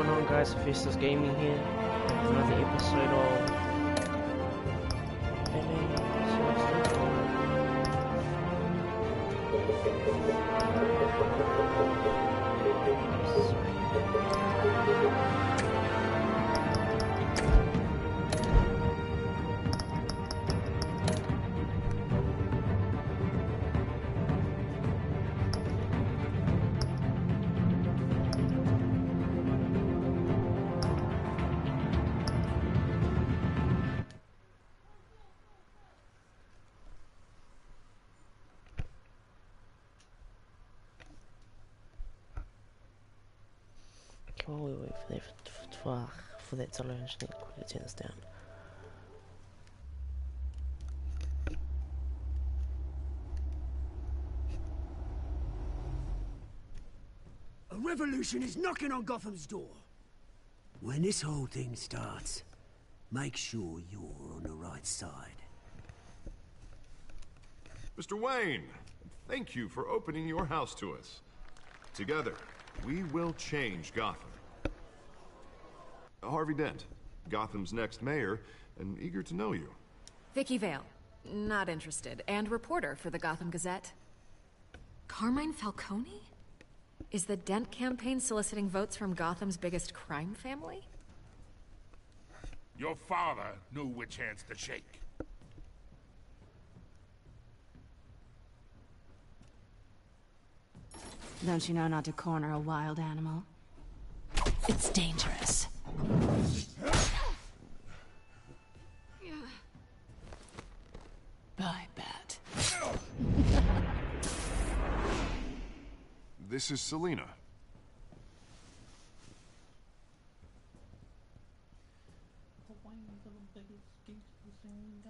going on, guys? HEPHAESTUS Gaming here with another episode of while we wait for that to learn, I just need to quickly turn this down. A revolution is knocking on Gotham's door. When this whole thing starts, make sure you're on the right side. Mr. Wayne, thank you for opening your house to us. Together, we will change Gotham. Harvey Dent, Gotham's next mayor, and eager to know you. Vicky Vale, not interested, and reporter for the Gotham Gazette. Carmine Falcone? Is the Dent campaign soliciting votes from Gotham's biggest crime family? Your father knew which hands to shake. Don't you know not to corner a wild animal? It's dangerous. I bet. This is Selina.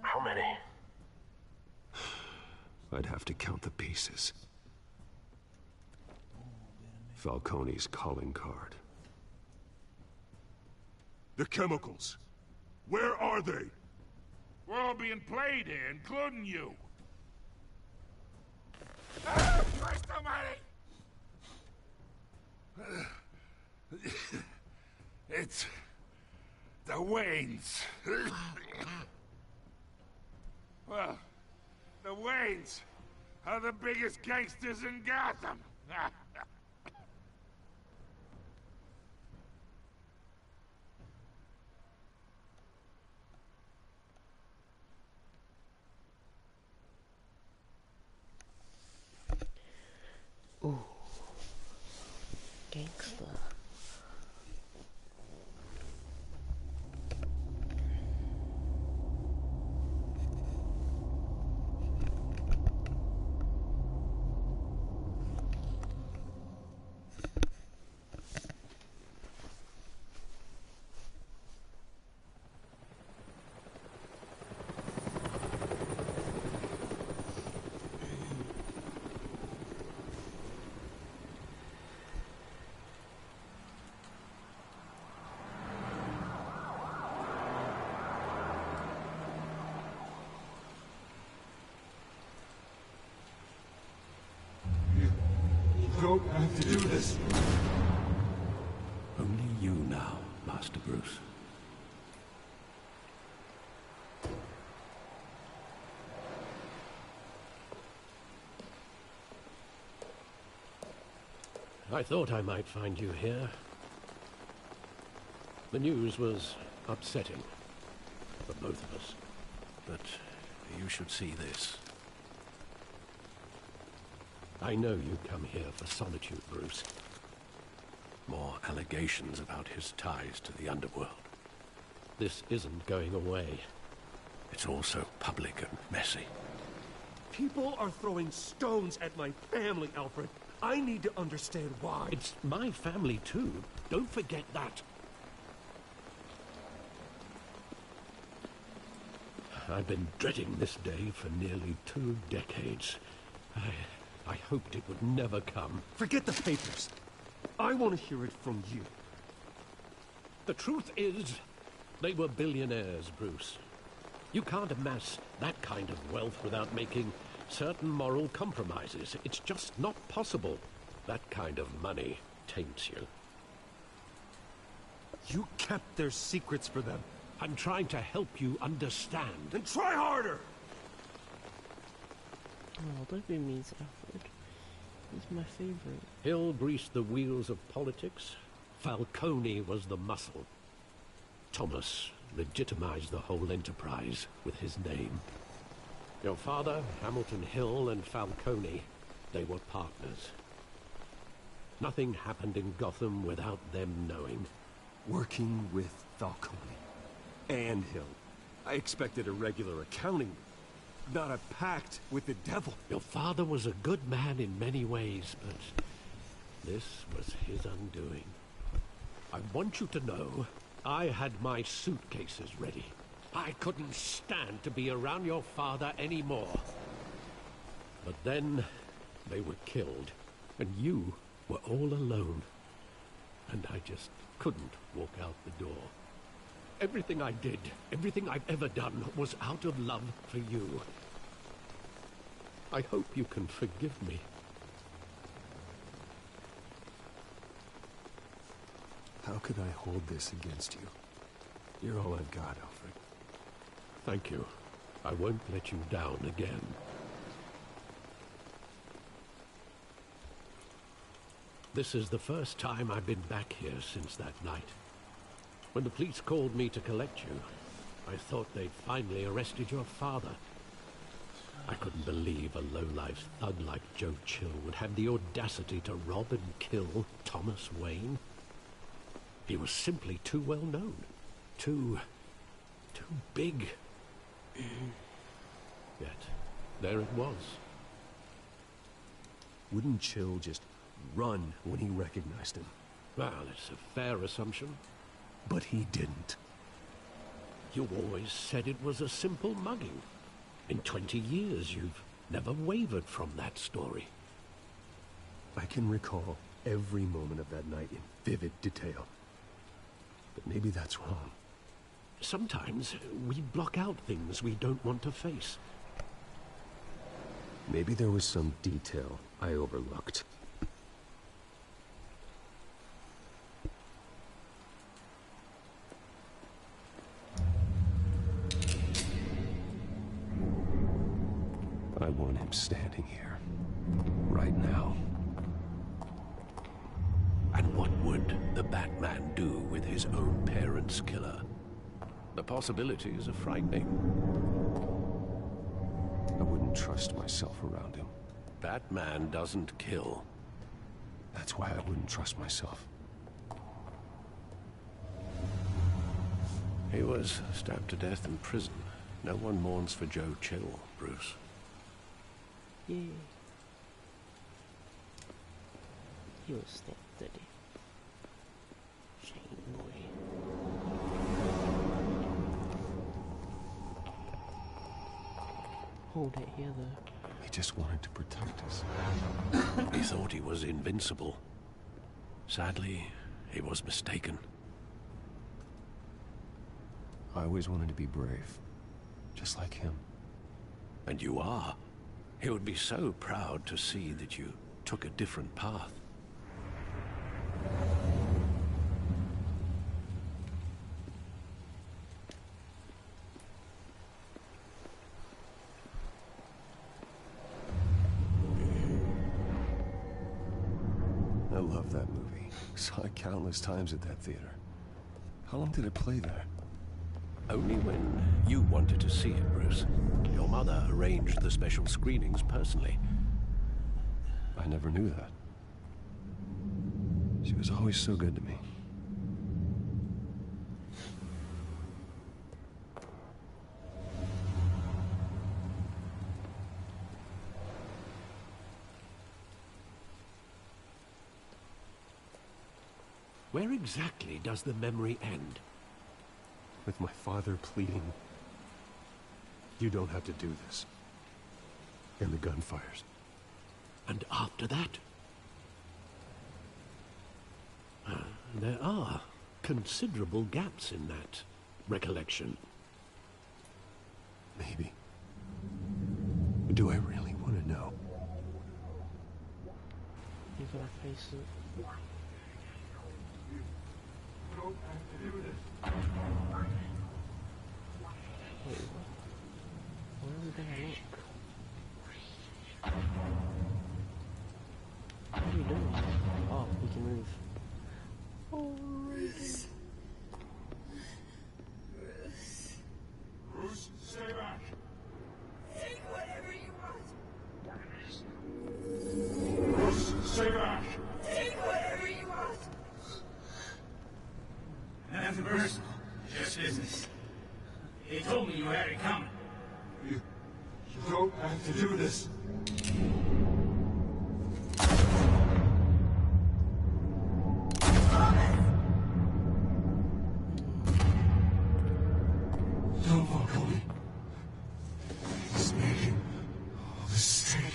How many? I'd have to count the pieces. Falcone's calling card. The chemicals. Where are they? We're all being played here, including you. Ah, Christ almighty! It's the Waynes. Well, the Waynes are the biggest gangsters in Gotham. Ooh, gangster. You don't have to do this. Only you now, Master Bruce. I thought I might find you here. The news was upsetting for both of us. But you should see this. I know you come here for solitude, Bruce. More allegations about his ties to the underworld. This isn't going away. It's also public and messy. People are throwing stones at my family, Alfred. I need to understand why. It's my family, too. Don't forget that. I've been dreading this day for nearly 2 decades. I hoped it would never come. Forget the papers. I want to hear it from you. The truth is, they were billionaires, Bruce. You can't amass that kind of wealth without making certain moral compromises. It's just not possible. That kind of money taints you. You kept their secrets for them. I'm trying to help you understand. Then try harder! Oh, don't be mean to Alfred. He's my favorite. Hill greased the wheels of politics. Falcone was the muscle. Thomas legitimized the whole enterprise with his name. Your father, Hamilton Hill, and Falcone, they were partners. Nothing happened in Gotham without them knowing. Working with Falcone and Hill. I expected a regular accounting, not a pact with the devil. Your father was a good man in many ways, but this was his undoing. I want you to know, I had my suitcases ready. I couldn't stand to be around your father anymore. But then, they were killed, and you were all alone. And I just couldn't walk out the door. Everything I did, everything I've ever done, was out of love for you. I hope you can forgive me. How could I hold this against you? You're all I've got, Alfred. Thank you. I won't let you down again. This is the first time I've been back here since that night. When the police called me to collect you, I thought they'd finally arrested your father. I couldn't believe a low-life thug like Joe Chill would have the audacity to rob and kill Thomas Wayne. He was simply too well known. Too big. Yet, there it was. Wouldn't Chill just run when he recognized him? Well, it's a fair assumption. But he didn't. You always said it was a simple mugging. In 20 years, you've never wavered from that story. I can recall every moment of that night in vivid detail. But maybe that's wrong. Sometimes we block out things we don't want to face. Maybe there was some detail I overlooked. I want him standing here, right now. And what would the Batman do with his own parents' killer? The possibilities are frightening. I wouldn't trust myself around him. Batman doesn't kill. That's why I wouldn't trust myself. He was stabbed to death in prison. No one mourns for Joe Chill, Bruce. Yeah. He was stabbed, did he? Shame boy. Hold it here though. He just wanted to protect us. He thought he was invincible. Sadly, he was mistaken. I always wanted to be brave. Just like him. And you are. He would be so proud to see that you took a different path. I love that movie. Saw it countless times at that theater. How long did it play there? Only when you wanted to see it, Bruce. Your mother arranged the special screenings personally. I never knew that. She was always so good to me. Where exactly does the memory end? With my father pleading, "You don't have to do this." And the gunfires. And after that? There are considerable gaps in that recollection. Maybe. But do I really want to know? You're gonna face it. you doing? Oh, we can move. Bruce, stay back. Take whatever you want. Bruce, stay back. Take whatever you want. Nothing personal, just business. They told me you had it coming. You don't have to do this. Don't walk on me. He's making all this stink.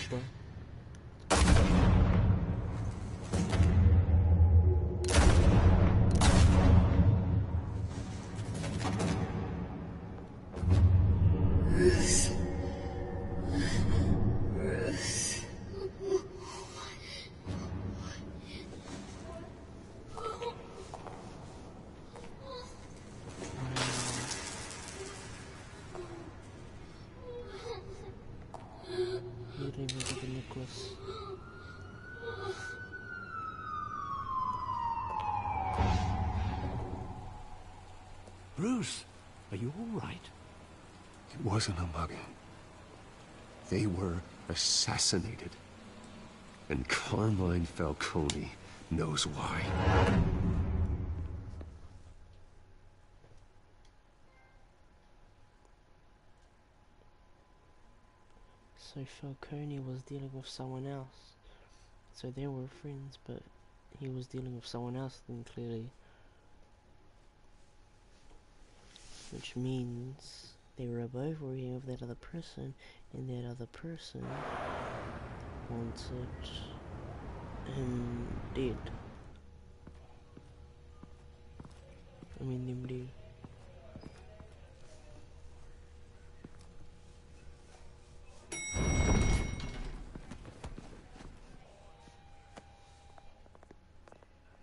You didn't even get the necklace. Bruce, are you all right? It wasn't a mugging. They were assassinated. And Carmine Falcone knows why. So Falcone was dealing with someone else. So they were friends, but he was dealing with someone else then clearly. Which means they were both working with that other person, and that other person wanted him dead. I mean them dead.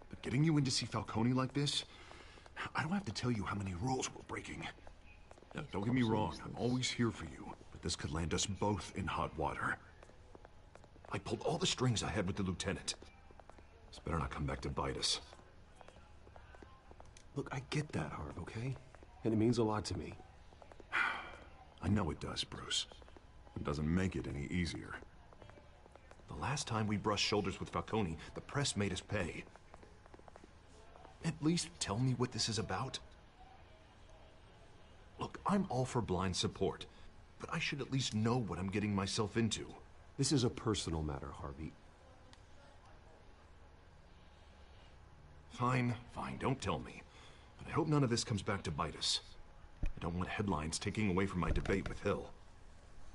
But getting you in to see Falcone like this, I don't have to tell you how many rules we're breaking. Now, don't get me wrong, I'm always here for you, but this could land us both in hot water. I pulled all the strings I had with the lieutenant. This better not come back to bite us. Look, I get that, Harv, okay? And it means a lot to me. I know it does, Bruce. It doesn't make it any easier. The last time we brushed shoulders with Falcone, the press made us pay. At least tell me what this is about. Look, I'm all for blind support, but I should at least know what I'm getting myself into. This is a personal matter, Harvey. Fine, fine, don't tell me. But I hope none of this comes back to bite us. I don't want headlines taking away from my debate with Hill.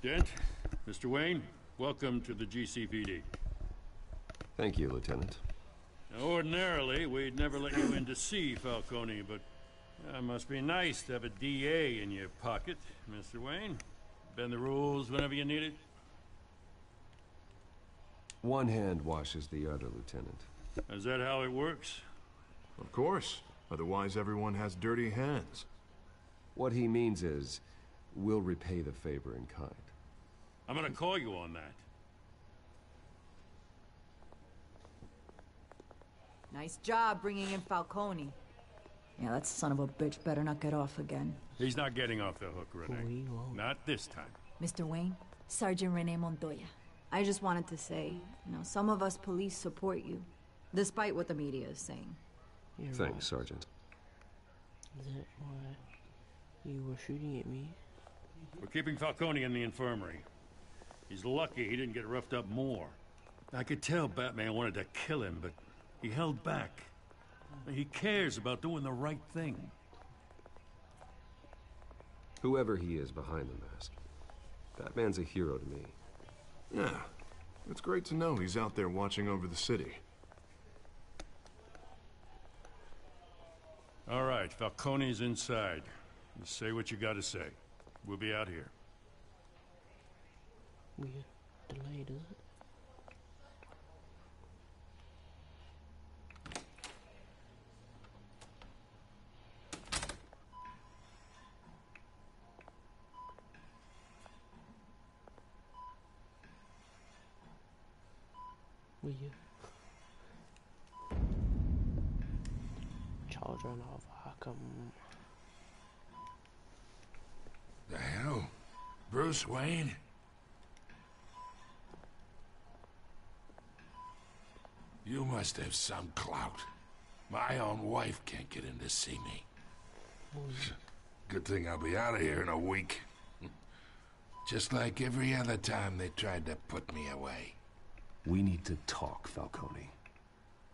Dent, Mr. Wayne, welcome to the GCPD. Thank you, Lieutenant. Now, ordinarily, we'd never let you in to see Falcone, but it must be nice to have a DA in your pocket, Mr. Wayne. Bend the rules whenever you need it. One hand washes the other, Lieutenant. Is that how it works? Of course. Otherwise, everyone has dirty hands. What he means is, we'll repay the favor in kind. I'm gonna call you on that. Nice job bringing in Falcone. Yeah, that son of a bitch better not get off again. He's not getting off the hook, Renee. Not this time. Mr. Wayne, Sergeant Renee Montoya. I just wanted to say, some of us police support you, despite what the media is saying. You're Thanks, right. Sergeant. Is that why you were shooting at me? We're keeping Falcone in the infirmary. He's lucky he didn't get roughed up more. I could tell Batman wanted to kill him, but he held back. He cares about doing the right thing. Whoever he is behind the mask, Batman's a hero to me. Yeah, it's great to know he's out there watching over the city. All right, Falcone's inside. You say what you gotta say. We'll be out here. Weird delayed, is it? Weird. Children of Arkham. The hell? Bruce Wayne? You must have some clout. My own wife can't get in to see me. Good thing I'll be out of here in a week. Just like every other time they tried to put me away. We need to talk, Falcone.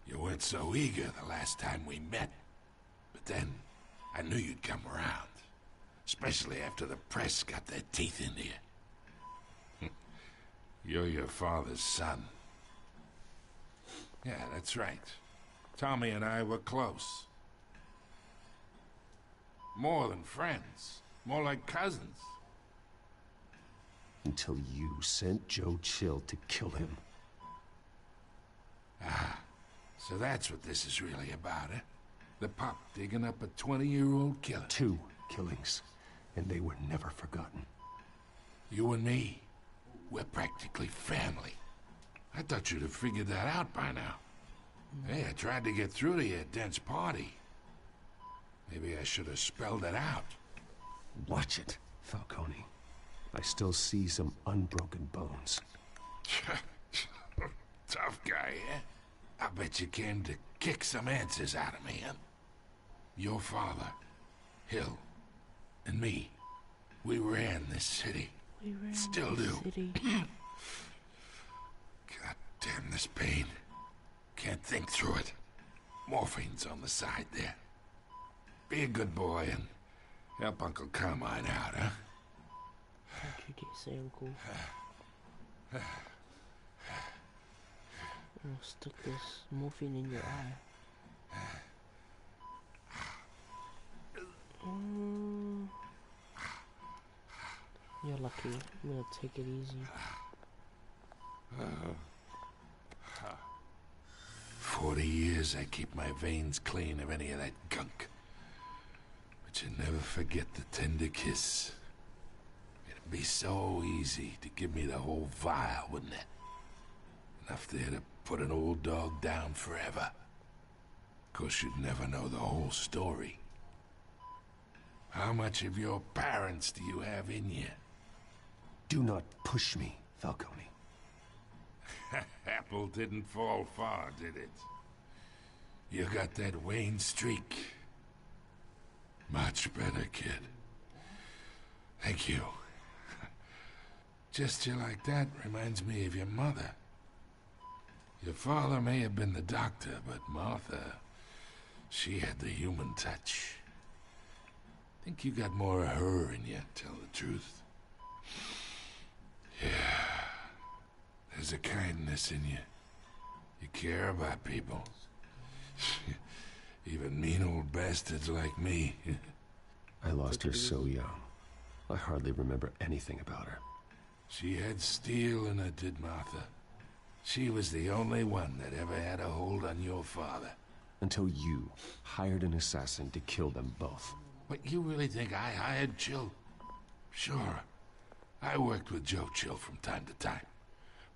You weren't so eager the last time we met. But then, I knew you'd come around. Especially after the press got their teeth into you. You're your father's son. Yeah, that's right. Tommy and I were close. More than friends. More like cousins. Until you sent Joe Chill to kill him. Ah, so that's what this is really about, eh? The pup digging up a 20-year-old killer. 2 killings, and they were never forgotten. You and me, we're practically family. I thought you'd have figured that out by now. Hey, I tried to get through to you at Dent's party. Maybe I should have spelled it out. Watch it, Falcone. I still see some unbroken bones. Tough guy, eh? I bet you came to kick some answers out of me, huh? Your father, Hill, and me, we ran this city. Still do. God damn this pain. Can't think through it. Morphine's on the side there. Be a good boy and help Uncle Carmine out, huh? Thank you, dear uncle. I'll stick this morphine in your eye. You're lucky. I'm gonna take it easy. 40 years I keep my veins clean of any of that gunk. But you never forget the tender kiss. It'd be so easy to give me the whole vial, wouldn't it? Enough there to put an old dog down forever. Of course, you'd never know the whole story. How much of your parents do you have in you? Do not push me, Falcone. Apple didn't fall far, did it? You got that Wayne streak. Much better, kid. Thank you. Gesture like that reminds me of your mother. Your father may have been the doctor, but Martha, she had the human touch. Think you got more of her in you, tell the truth. Yeah. There's a kindness in you. You care about people. Even mean old bastards like me. I lost her so young. I hardly remember anything about her. She had steel in her, did Martha. She was the only one that ever had a hold on your father. Until you hired an assassin to kill them both. What, you really think I hired Chill? Sure. I worked with Joe Chill from time to time.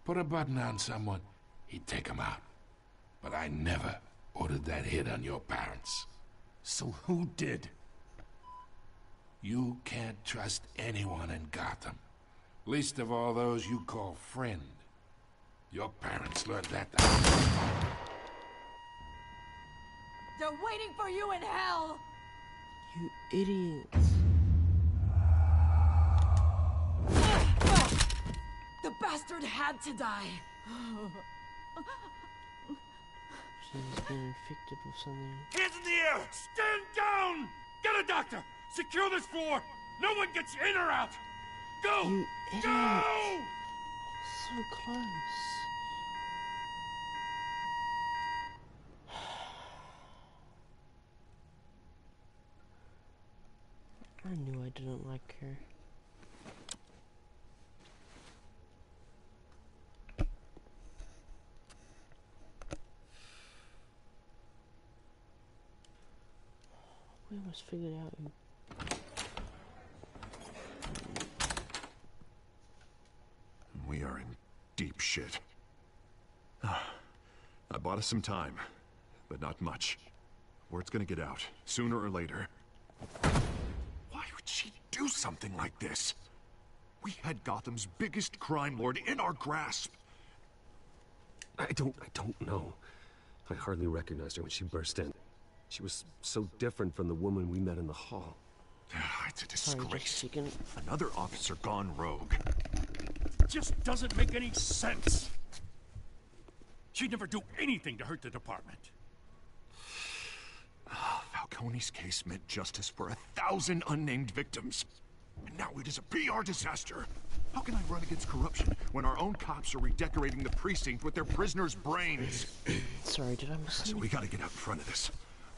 Put a button on someone, he'd take him out. But I never ordered that hit on your parents. So who did? You can't trust anyone in Gotham. Least of all those you call friend. Your parents learned that. They're waiting for you in hell! You idiots. The bastard had to die. She's been infected with something. Hands in the air! Stand down! Get a doctor! Secure this floor! No one gets in or out! Go! You idiot! Go! So close. I knew I didn't like her. We almost figured out who. We are in deep shit. I bought us some time, but not much. Word's gonna get out, sooner or later. Why would she do something like this? We had Gotham's biggest crime lord in our grasp. I don't know. I hardly recognized her when she burst in. She was so different from the woman we met in the hall. It's a disgrace. Another officer gone rogue. Just doesn't make any sense. She'd never do anything to hurt the department. Falcone's case meant justice for 1,000 unnamed victims. And now it is a PR disaster. How can I run against corruption when our own cops are redecorating the precinct with their prisoners' brains? Sorry, did I miss something? So we gotta get out in front of this.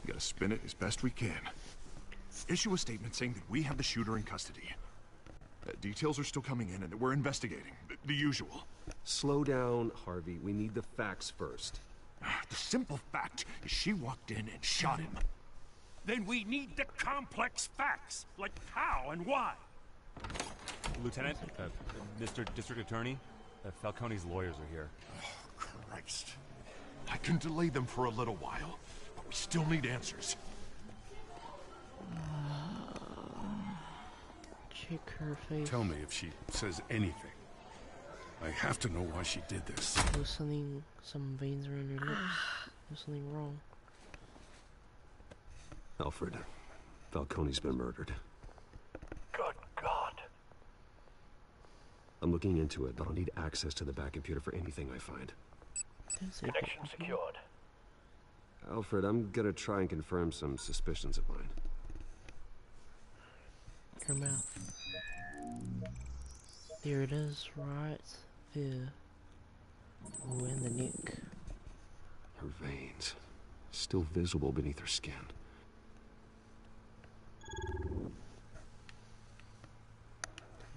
We gotta spin it as best we can. Issue a statement saying that we have the shooter in custody. Details are still coming in and that we're investigating. The usual. Slow down, Harvey. We need the facts first. The simple fact is she walked in and shot him. Then we need the complex facts, like how and why. Lieutenant, Mr. District Attorney, Falcone's lawyers are here. Oh, Christ. I can delay them for a little while, but we still need answers. Check her face. Tell me if she says anything. I have to know why she did this. There's something, some veins around your lips. There's something wrong. Alfred, Falcone's been murdered. Good God. I'm looking into it, but I'll need access to the back computer for anything I find. Connection secured. Alfred, I'm gonna try and confirm some suspicions of mine. Her mouth. There it is, right there. Oh, and the neck. Her veins, still visible beneath her skin.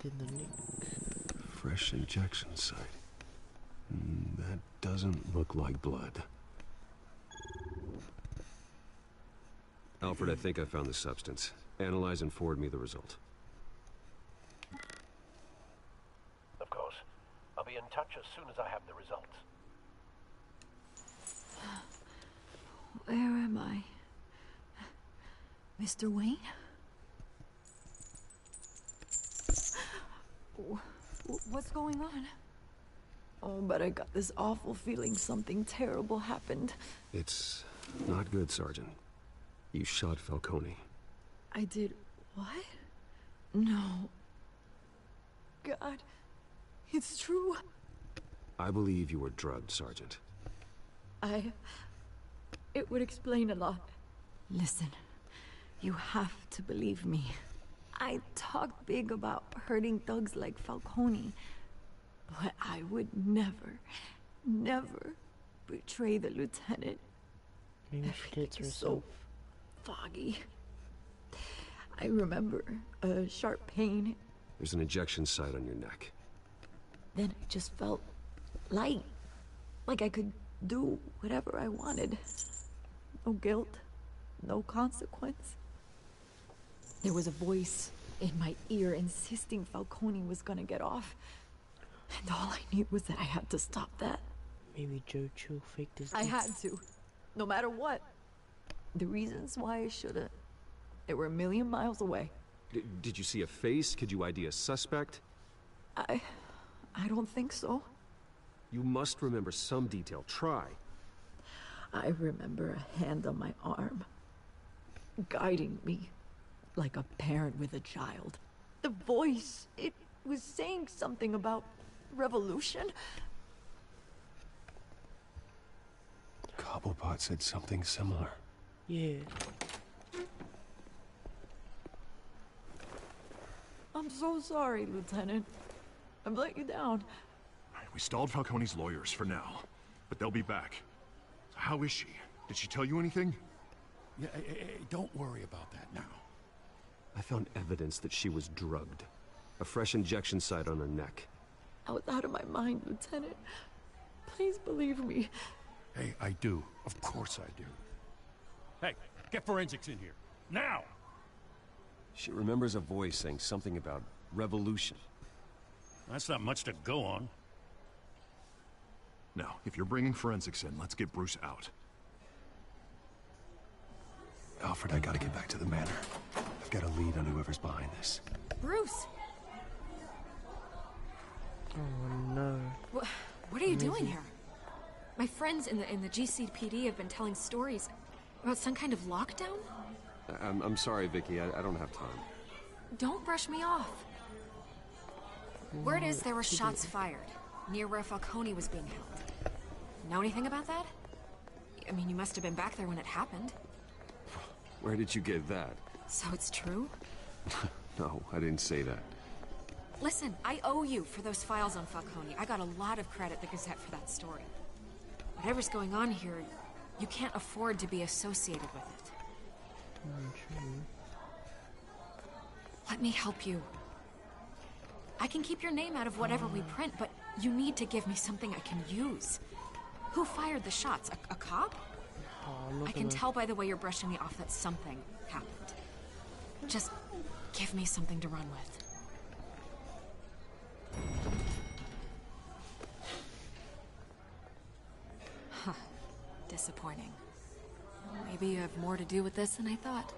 Then the neck. Fresh injection site. That doesn't look like blood. Alfred, I think I found the substance. Analyze and forward me the result. Of course. I'll be in touch as soon as I have the results. Where am I? Mr. Wayne? What's going on? Oh, but I got this awful feeling something terrible happened. It's not good, Sergeant. You shot Falcone. I did what? No. God, it's true. I believe you were drugged, Sergeant. It would explain a lot. Listen, you have to believe me. I talked big about hurting thugs like Falcone, but I would never, never betray the lieutenant. Maybe she did to herself. So foggy. I remember a sharp pain. There's an injection site on your neck. Then I just felt light, like I could do whatever I wanted. No guilt, no consequence. There was a voice in my ear insisting Falcone was gonna get off. And all I knew was that I had to stop that. Maybe Joe Chill faked his I death. had to, no matter what. The reasons why I should've, they were a million miles away. Did you see a face? Could you ID a suspect? I don't think so. You must remember some detail. Try. I remember a hand on my arm, guiding me like a parent with a child. The voice, it was saying something about revolution. Cobblepot said something similar. Yeah. I'm so sorry, Lieutenant. I've let you down. We stalled Falcone's lawyers for now, but they'll be back. How is she? Did she tell you anything? Yeah, don't worry about that now. I found evidence that she was drugged. A fresh injection site on her neck. I was out of my mind, Lieutenant. Please believe me. Hey, I do. Of course I do. Hey, get forensics in here. Now! She remembers a voice saying something about revolution. That's not much to go on. Now, if you're bringing forensics in, let's get Bruce out. Alfred, I gotta get back to the manor. I've got a lead on whoever's behind this. Bruce! Oh no. What are you doing here? My friends in the GCPD have been telling stories about some kind of lockdown? I'm sorry, Vicky. I don't have time. Don't brush me off. Word is there were shots fired near where Falcone was being held. Know anything about that? I mean, you must have been back there when it happened. Where did you get that? So it's true? No, I didn't say that. Listen, I owe you for those files on Falcone. I got a lot of credit at the Gazette for that story. Whatever's going on here, you can't afford to be associated with it. True. Let me help you. I can keep your name out of whatever we print, but you need to give me something I can use. Who fired the shots? A cop? I can tell by the way you're brushing me off that something happened. Just give me something to run with. Huh. Disappointing. Maybe you have more to do with this than I thought.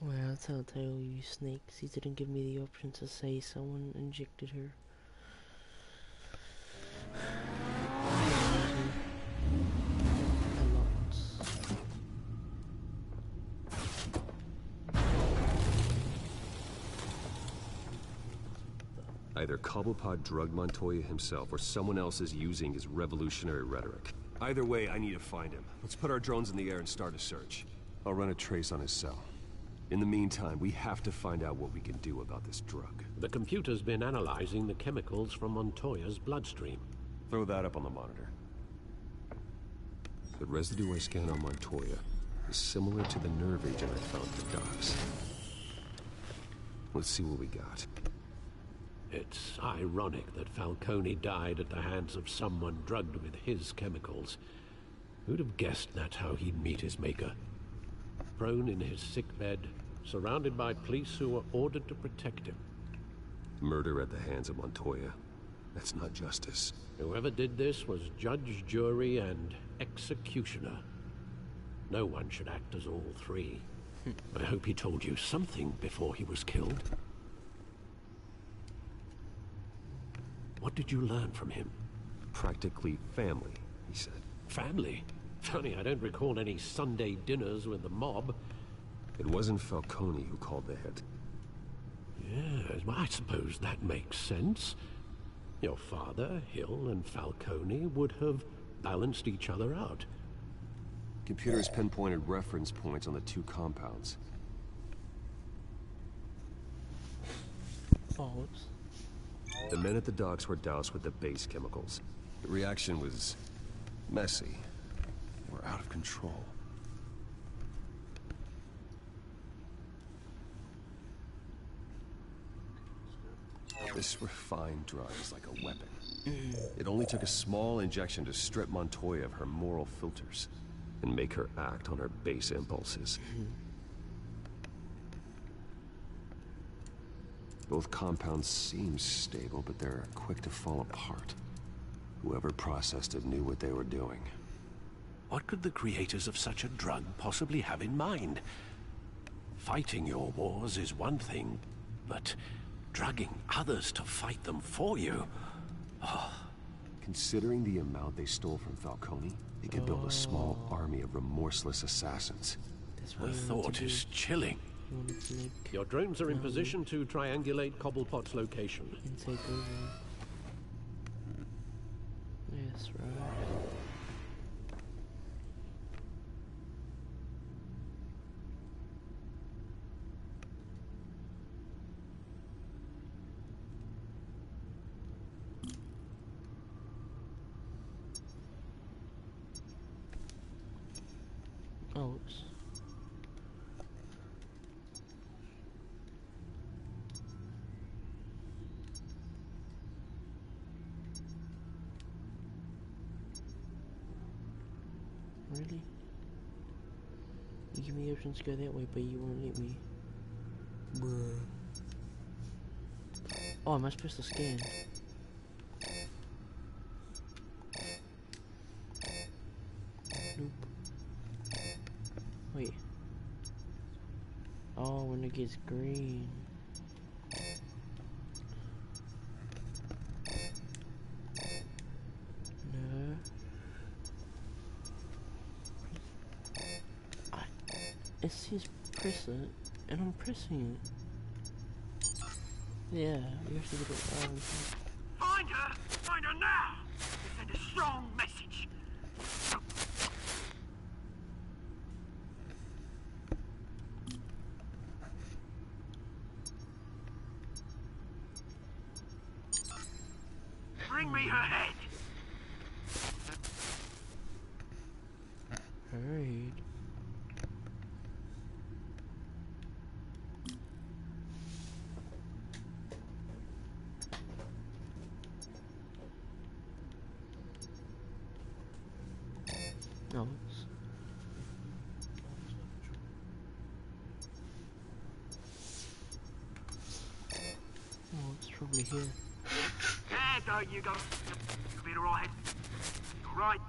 Wow, Telltale, you snakes. You didn't give me the option to say someone injected her. Either Cobblepot drugged Montoya himself, or someone else is using his revolutionary rhetoric. Either way, I need to find him. Let's put our drones in the air and start a search. I'll run a trace on his cell. In the meantime, we have to find out what we can do about this drug. The computer's been analyzing the chemicals from Montoya's bloodstream. Throw that up on the monitor. The residue I scanned on Montoya is similar to the nerve agent I found at the docks. Let's see what we got. It's ironic that Falcone died at the hands of someone drugged with his chemicals. Who'd have guessed that's how he'd meet his maker? Prone in his sickbed, surrounded by police who were ordered to protect him. Murder at the hands of Montoya. That's not justice. Whoever did this was judge, jury, and executioner. No one should act as all three. I hope he told you something before he was killed. What did you learn from him? Practically family, he said. Family? Funny, I don't recall any Sunday dinners with the mob. It wasn't Falcone who called the hit. Yes, well, I suppose that makes sense. Your father, Hill, and Falcone would have balanced each other out. Computers pinpointed reference points on the two compounds. Oops. The men at the docks were doused with the base chemicals. The reaction was messy. They were out of control. This refined drug is like a weapon. It only took a small injection to strip Montoya of her moral filters and make her act on her base impulses. Both compounds seem stable, but they're quick to fall apart. Whoever processed it knew what they were doing. What could the creators of such a drug possibly have in mind? Fighting your wars is one thing, but drugging others to fight them for you? Oh. Considering the amount they stole from Falcone, they could build a small army of remorseless assassins. The thought is chilling. Your drones are in position to triangulate Cobblepot's location. And take over. Yes, right. Oops. Really? You give me the option to go that way, but you won't let me. Bruh. Oh, am I supposed to scan? Nope. Wait. Oh, when it gets green. No. It says press it, and I'm pressing it. Yeah, you have to get it down. Find her! Find her now! Send a strong message. Bring me her head! Alright. No, it's probably here. Yeah, don't you go. You'll be alright. Alright.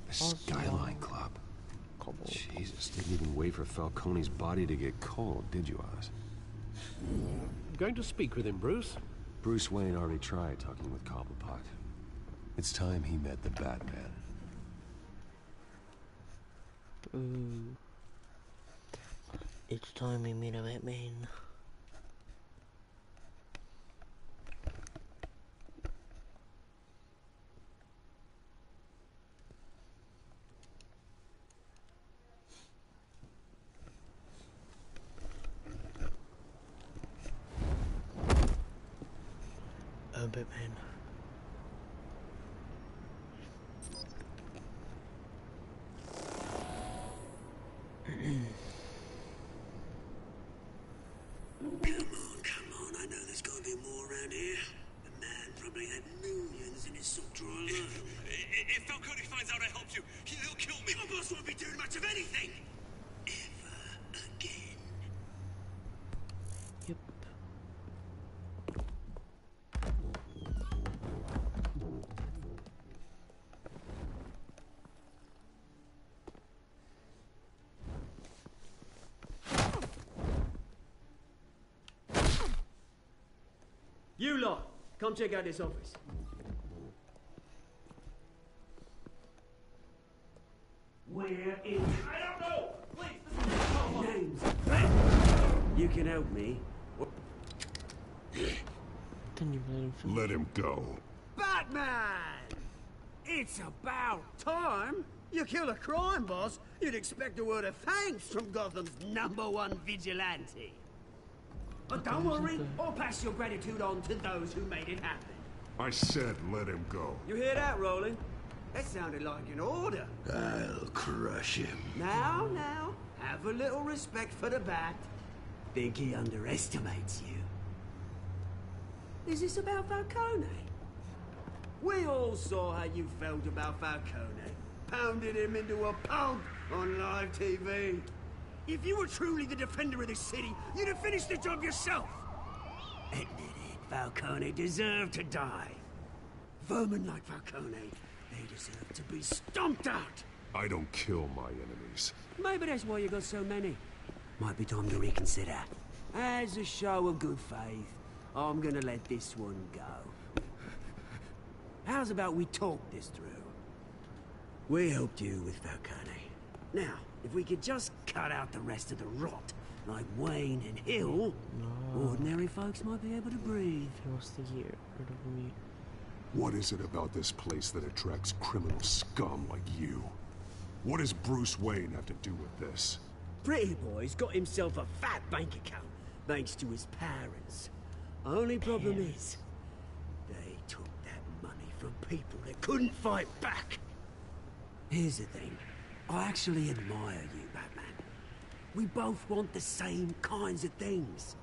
The Skyline Club. Jesus, didn't even wait for Falcone's body to get cold, did you, Oz? Going to speak with him, Bruce? Bruce Wayne already tried talking with Cobblepot. It's time he met the Batman. Ooh. It's time we meet a Batman. Batman. Come on, I know there's gotta be more around here. The man probably had millions in his sock drawer alone. If Falcone finds out I helped you, he'll kill me. Your boss won't be doing much of anything. Ever again. Yep. You lot, come check out this office. Where is... I don't know! Please! Names. You can help me. Can you let him finish? Let him go. Batman! It's about time. You kill a crime boss, you'd expect a word of thanks from Gotham's #1 vigilante. But don't worry, I'll pass your gratitude on to those who made it happen. I said let him go. You hear that, Roland? That sounded like an order. I'll crush him. Now, have a little respect for the Bat. Think he underestimates you. Is this about Falcone? We all saw how you felt about Falcone. Pounded him into a pulp on live TV. If you were truly the defender of this city, you'd have finished the job yourself. Admit it, Falcone deserved to die. Vermin like Falcone, they deserve to be stomped out. I don't kill my enemies. Maybe that's why you got so many. Might be time to reconsider. As a show of good faith, I'm gonna let this one go. How's about we talk this through? We helped you with Falcone. Now, if we could just cut out the rest of the rot, like Wayne and Hill, ordinary folks might be able to breathe. He wants to get rid of me. What is it about this place that attracts criminal scum like you? What does Bruce Wayne have to do with this? Pretty Boy's got himself a fat bank account, thanks to his parents. Only problem is, they took that money from people that couldn't fight back. Here's the thing. I actually admire you, Batman. We both want the same kinds of things.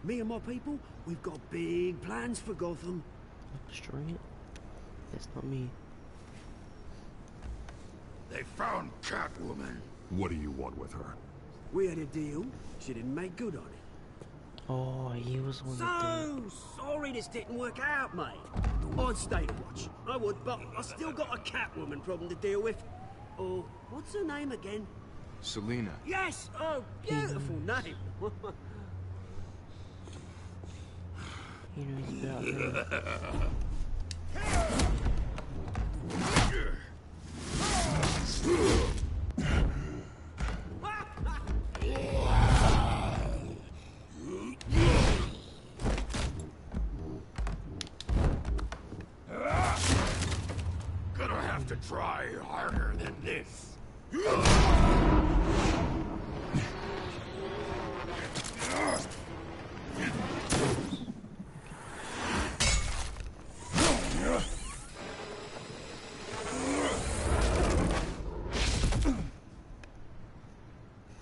Me and my people, we've got big plans for Gotham. Destroying it? That's not me. They found Catwoman. What do you want with her? We had a deal. She didn't make good on it. Oh, he was one of the... Sorry this didn't work out, mate. I'd stay to watch. I would, but I still got a Catwoman problem to deal with. Oh, what's her name again? Selina. Yes! Oh, beautiful name. He knows about her. Gonna have to try harder than this.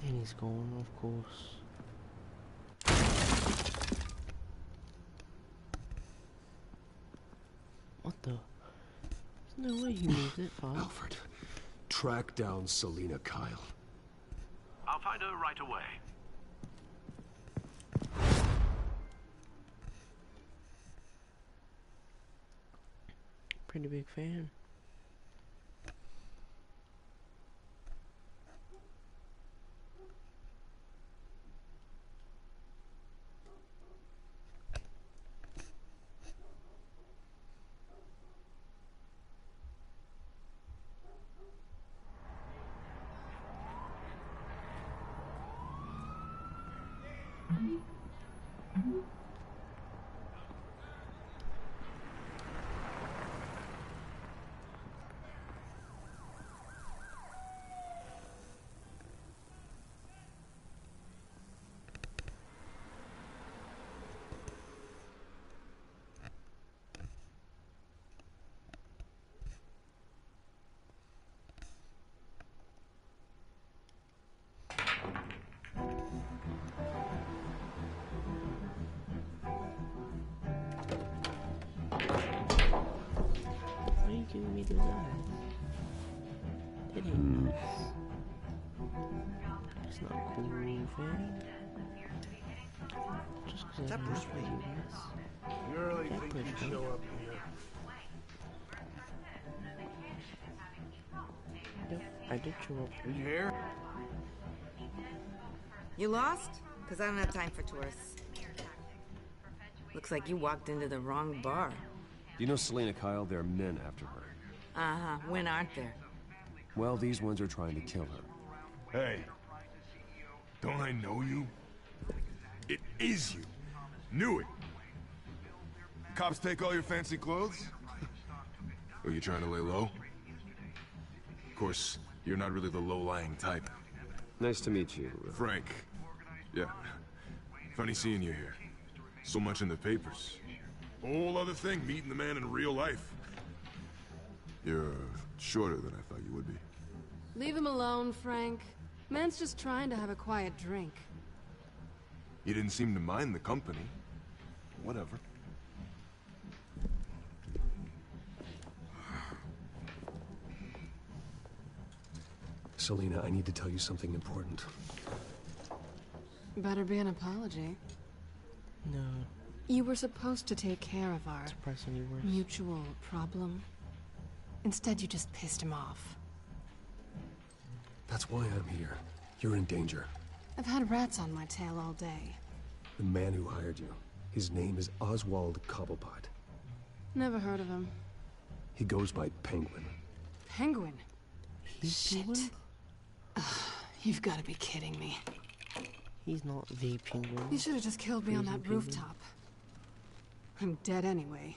And he's gone, of course. What the? There's no way he moved it far. Alfred, track down Selina Kyle. I'll find her right away. Pretty big fan. Why are you giving me those eyes? That ain't nice. That's not cool, fam. Just because I push me. You really think you'd show up here? Yep, I did show up. In here? You lost? Because I don't have time for tourists. Looks like you walked into the wrong bar. Do you know Selina Kyle? There are men after her. Uh-huh. When aren't there? Well, these ones are trying to kill her. Hey, don't I know you? It is you. Knew it. Cops take all your fancy clothes? Are you trying to lay low? Of course, you're not really the low-lying type. Nice to meet you. Frank. Yeah. Funny seeing you here. So much in the papers. Whole other thing, meeting the man in real life. You're shorter than I thought you would be. Leave him alone, Frank. Man's just trying to have a quiet drink. You didn't seem to mind the company. Whatever. Selina, I need to tell you something important. Better be an apology. No. You were supposed to take care of our Surprisingly worse. mutual problem. Instead, you just pissed him off. That's why I'm here. You're in danger. I've had rats on my tail all day. The man who hired you, his name is Oswald Cobblepot. Never heard of him. He goes by Penguin. Penguin? Shit. Ugh, you've got to be kidding me. He's not the penguin. You should have just killed me on Crazy that penguin. rooftop. I'm dead anyway.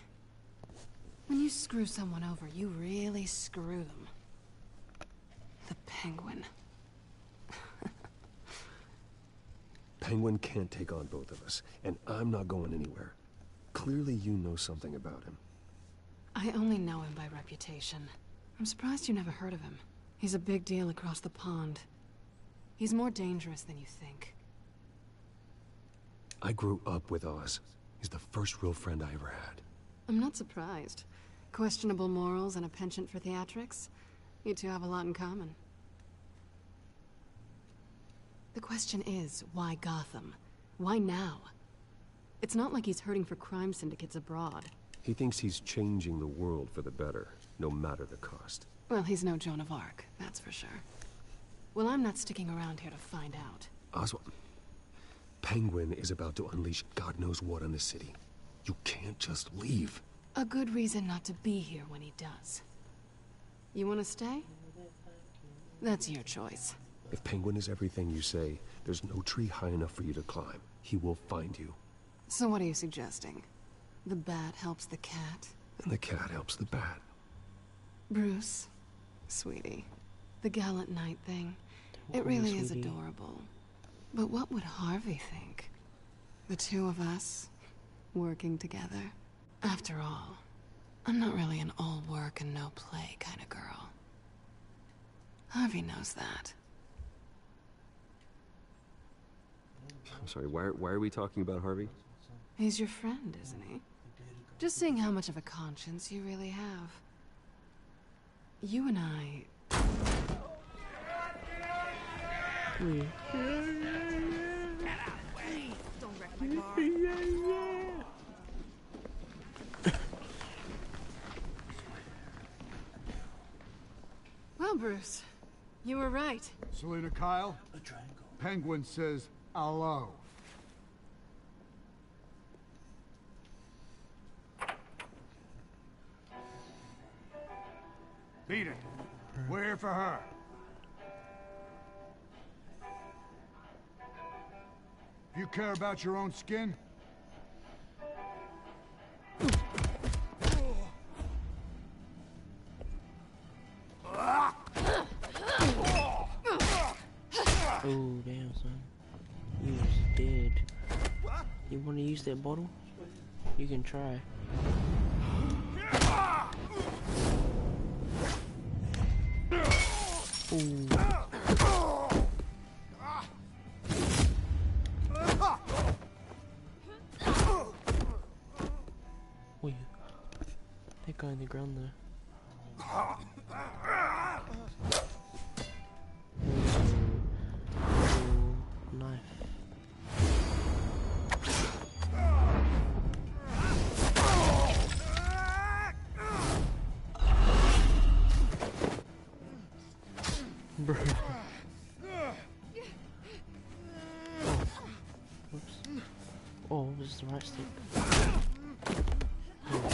When you screw someone over, you really screw them. The Penguin. Penguin can't take on both of us, and I'm not going anywhere. Clearly you know something about him. I only know him by reputation. I'm surprised you never heard of him. He's a big deal across the pond. He's more dangerous than you think. I grew up with Oz. He's the first real friend I ever had. I'm not surprised. Questionable morals and a penchant for theatrics. You two have a lot in common. The question is, why Gotham? Why now? It's not like he's hurting for crime syndicates abroad. He thinks he's changing the world for the better, no matter the cost. Well, he's no Joan of Arc, that's for sure. Well, I'm not sticking around here to find out. Oswald, Penguin is about to unleash God knows what on the city. You can't just leave. A good reason not to be here when he does. You want to stay? That's your choice. If Penguin is everything you say, there's no tree high enough for you to climb. He will find you. So what are you suggesting? The bat helps the cat? And the cat helps the bat. Bruce, sweetie, the gallant knight thing, it really is adorable. But what would Harvey think? The two of us, working together? After all, I'm not really an all work and no play kind of girl. Harvey knows that. I'm sorry, why are we talking about Harvey? He's your friend, isn't he? Just seeing how much of a conscience you really have. You and I... Get out, way! Don't wreck my car. Well, Bruce, you were right. Selina Kyle? Penguin says hello. Beat it. We're here for her. If you care about your own skin, oh, damn, son. You was dead. You want to use that bottle? You can try. Ooh. Oh, yeah. That guy on the ground there. Knife. Bro. Oh. Whoops. Oh, it was the right stick. Oh.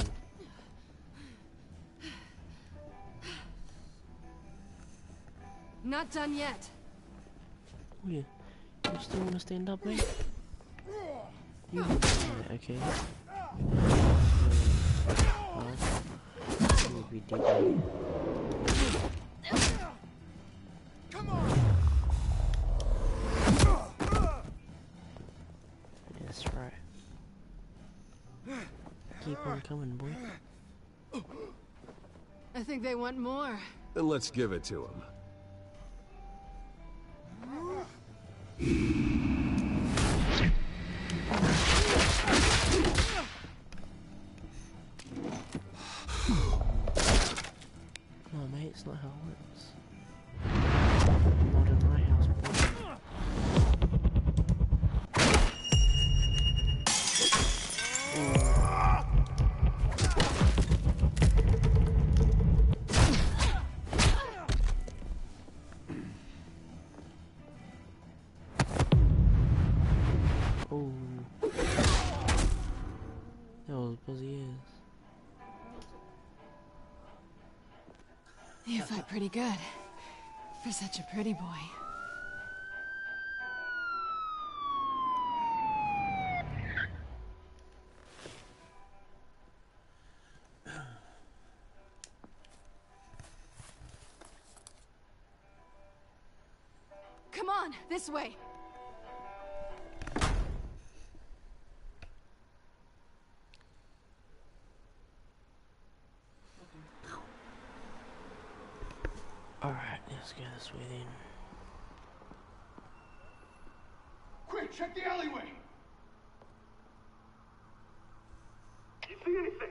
Not done yet. Oh, yeah. You still want to stand up, mate? You okay. Well, we did that. come on. That's right. Keep on coming, boy. I think they want more. Then let's give it to him. No, mate, it's not how it works. Not in my house, boy. Oh. That was buzzy ears. You fight pretty good. For such a pretty boy. Come on, this way. Alright, let's go this way then. Quick, check the alleyway! You see anything?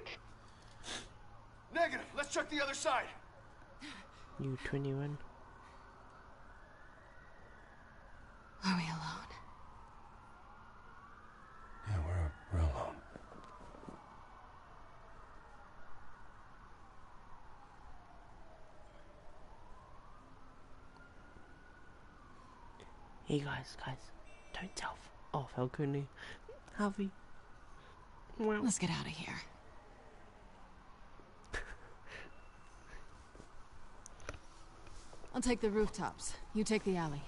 Negative. Let's check the other side. You 21? Are we alone? Yeah, we're alone. Hey guys, don't tell. Oh, Falcone, Harvey. Well, let's get out of here. I'll take the rooftops. You take the alley.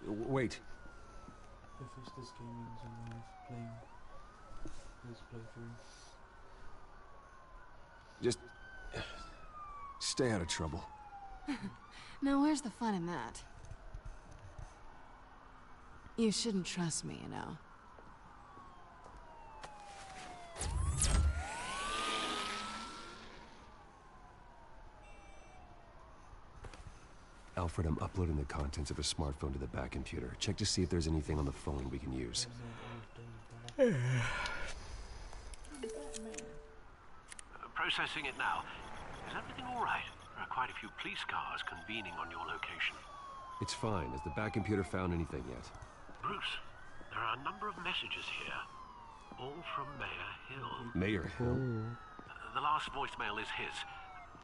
Wait. HEPHAESTUS Gaming's alive playing his playthrough. Just stay out of trouble. Now, where's the fun in that? You shouldn't trust me, you know. Alfred, I'm uploading the contents of a smartphone to the back computer. Check to see if there's anything on the phone we can use. Processing it now. Is everything all right? There are quite a few police cars convening on your location. It's fine. Has the back computer found anything yet? Bruce, there are a number of messages here, all from Mayor Hill. Mayor Hill? The last voicemail is his.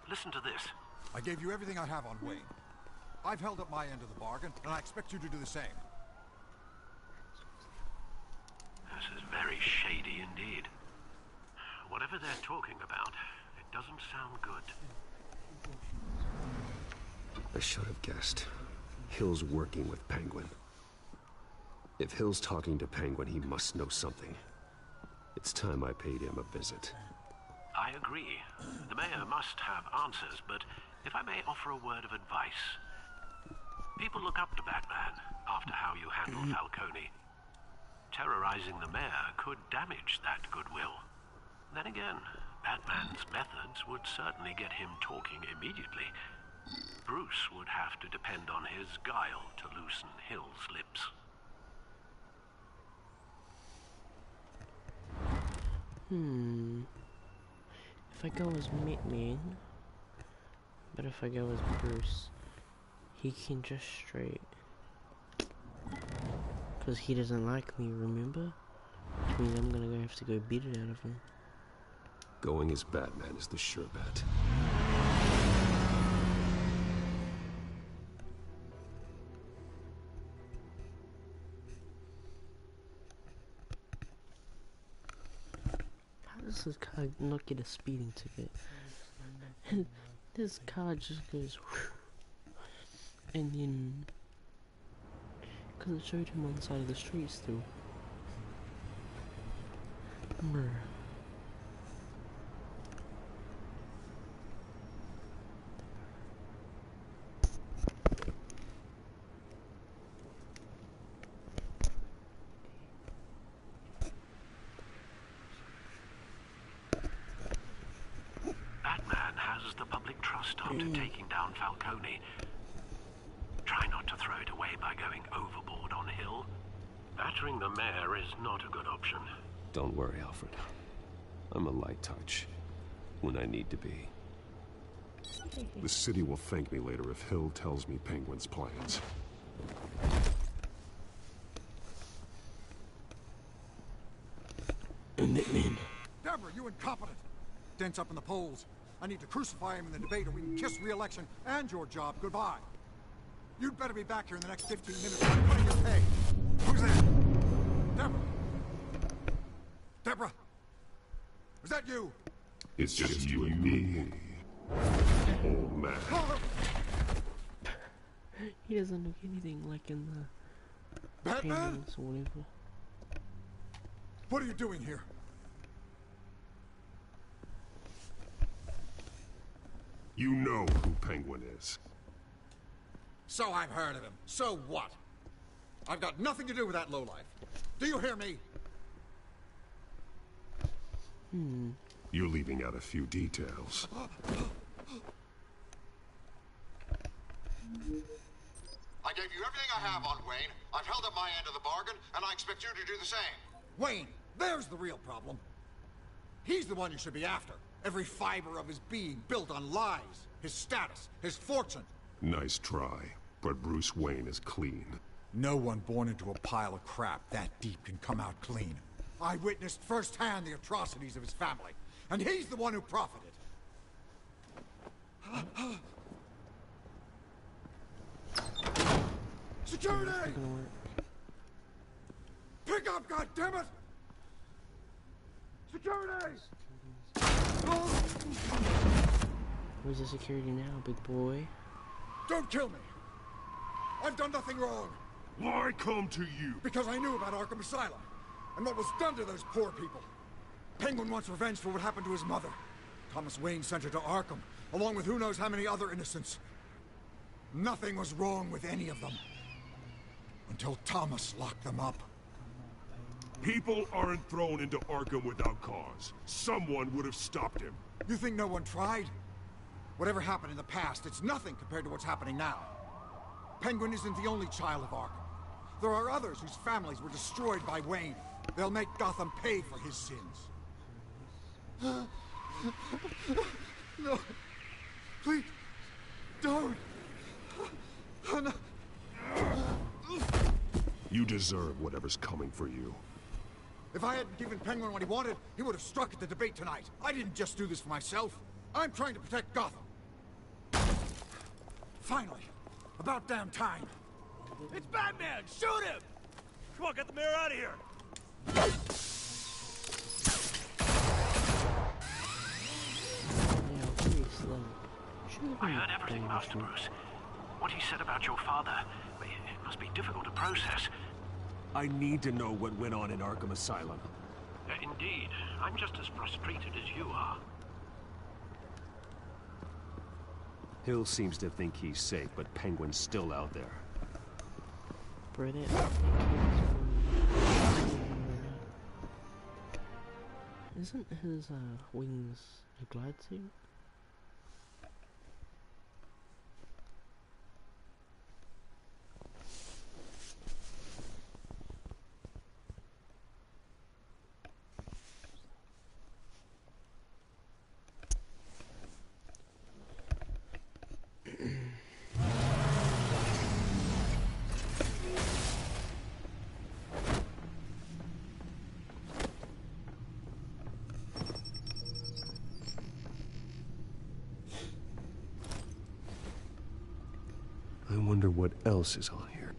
Listen to this. I gave you everything I have on Wayne. I've held up my end of the bargain, and I expect you to do the same. This is very shady indeed. Whatever they're talking about, it doesn't sound good. I should have guessed. Hill's working with Penguin. If Hill's talking to Penguin, he must know something. It's time I paid him a visit. I agree. The mayor must have answers, but if I may offer a word of advice. People look up to Batman after how you handled Falcone. Terrorizing the mayor could damage that goodwill. Then again, Batman's methods would certainly get him talking immediately. Bruce would have to depend on his guile to loosen Hill's lips. If I go as Mitman, but if I go as Bruce, he can just straight. Because he doesn't like me, remember? Which means I'm gonna have to go beat it out of him. Going as Batman is the sure bet. How does this car not get a speeding ticket? And this car just goes and then because it showed him on the side of the street still. Brr. Batman has the public trust after taking down Falcone. Try not to throw it away by going overboard on Hill. Battering the mayor is not a good option. Don't worry, Alfred. I'm a light touch when I need to be. The city will thank me later if Hill tells me Penguin's plans. Deborah, you incompetent! Dents up in the polls. I need to crucify him in the debate or we can kiss re-election and your job goodbye. You'd better be back here in the next 15 minutes or I'm cutting your pay. Who's there? Deborah! Deborah! Is that you? It's just you and me, old man. He doesn't look anything like in the Batman? paintings or whatever. What are you doing here? You know who Penguin is. So I've heard of him. So what? I've got nothing to do with that lowlife. Do you hear me? You're leaving out a few details. I gave you everything I have on Wayne. I've held up my end of the bargain, and I expect you to do the same. Wayne, there's the real problem. He's the one you should be after. Every fiber of his being built on lies, his status, his fortune. Nice try, but Bruce Wayne is clean. No one born into a pile of crap that deep can come out clean. I witnessed firsthand the atrocities of his family, and he's the one who profited. Security! Pick up, goddammit! Security! Where's the security now, big boy? Don't kill me! I've done nothing wrong! Why come to you? Because I knew about Arkham Asylum, and what was done to those poor people. Penguin wants revenge for what happened to his mother. Thomas Wayne sent her to Arkham, along with who knows how many other innocents. Nothing was wrong with any of them. Until Thomas locked them up. People aren't thrown into Arkham without cause. Someone would have stopped him. You think no one tried? Whatever happened in the past, it's nothing compared to what's happening now. Penguin isn't the only child of Arkham. There are others whose families were destroyed by Wayne. They'll make Gotham pay for his sins. No. Please. Don't. No. You deserve whatever's coming for you. If I hadn't given Penguin what he wanted, he would have struck at the debate tonight. I didn't just do this for myself. I'm trying to protect Gotham. Finally. About damn time. It's Batman! Shoot him! Come on, get the mayor out of here! I heard everything, Master Bruce. What he said about your father, it must be difficult to process. I need to know what went on in Arkham Asylum. Indeed. I'm just as frustrated as you are. Hill seems to think he's safe, but Penguin's still out there. Brilliant. Isn't his wings a glide suit? I wonder what else is on here.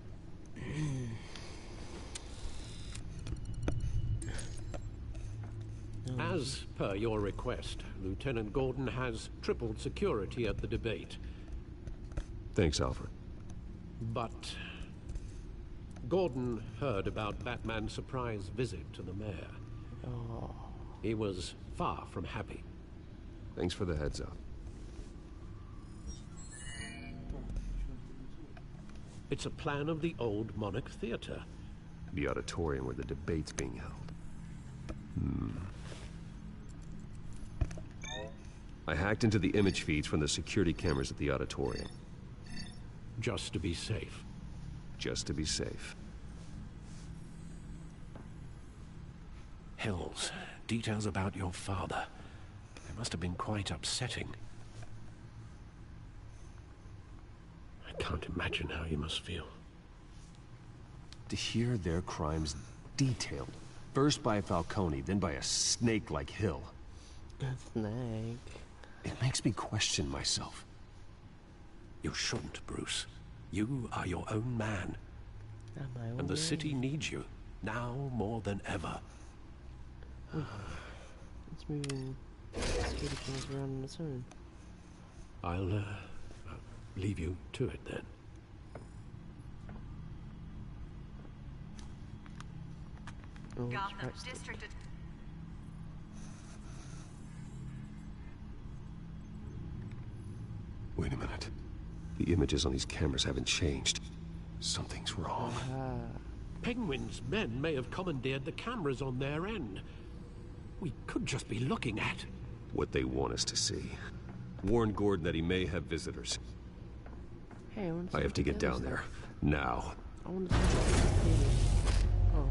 As per your request, Lieutenant Gordon has tripled security at the debate. Thanks, Alfred. But Gordon heard about Batman's surprise visit to the mayor. Oh. He was far from happy. Thanks for the heads up. It's a plan of the old Monarch Theater. The auditorium where the debate's being held. I hacked into the image feeds from the security cameras at the auditorium. Just to be safe. Just to be safe. Hills, details about your father. They must have been quite upsetting. I can't imagine how you must feel. To hear their crimes detailed, first by Falcone, then by a snake like Hill. A snake? It makes me question myself. You shouldn't, Bruce. You are your own man. And the city needs you, now more than ever. It's moving security cameras around on its own. I'll leave you to it then. Oh, Gotham District. Wait a minute. The images on these cameras haven't changed. Something's wrong. Penguin's men may have commandeered the cameras on their end. We could just be looking at what they want us to see. Warn Gordon that he may have visitors. Hey, I have to get down there. Now. I want to see oh.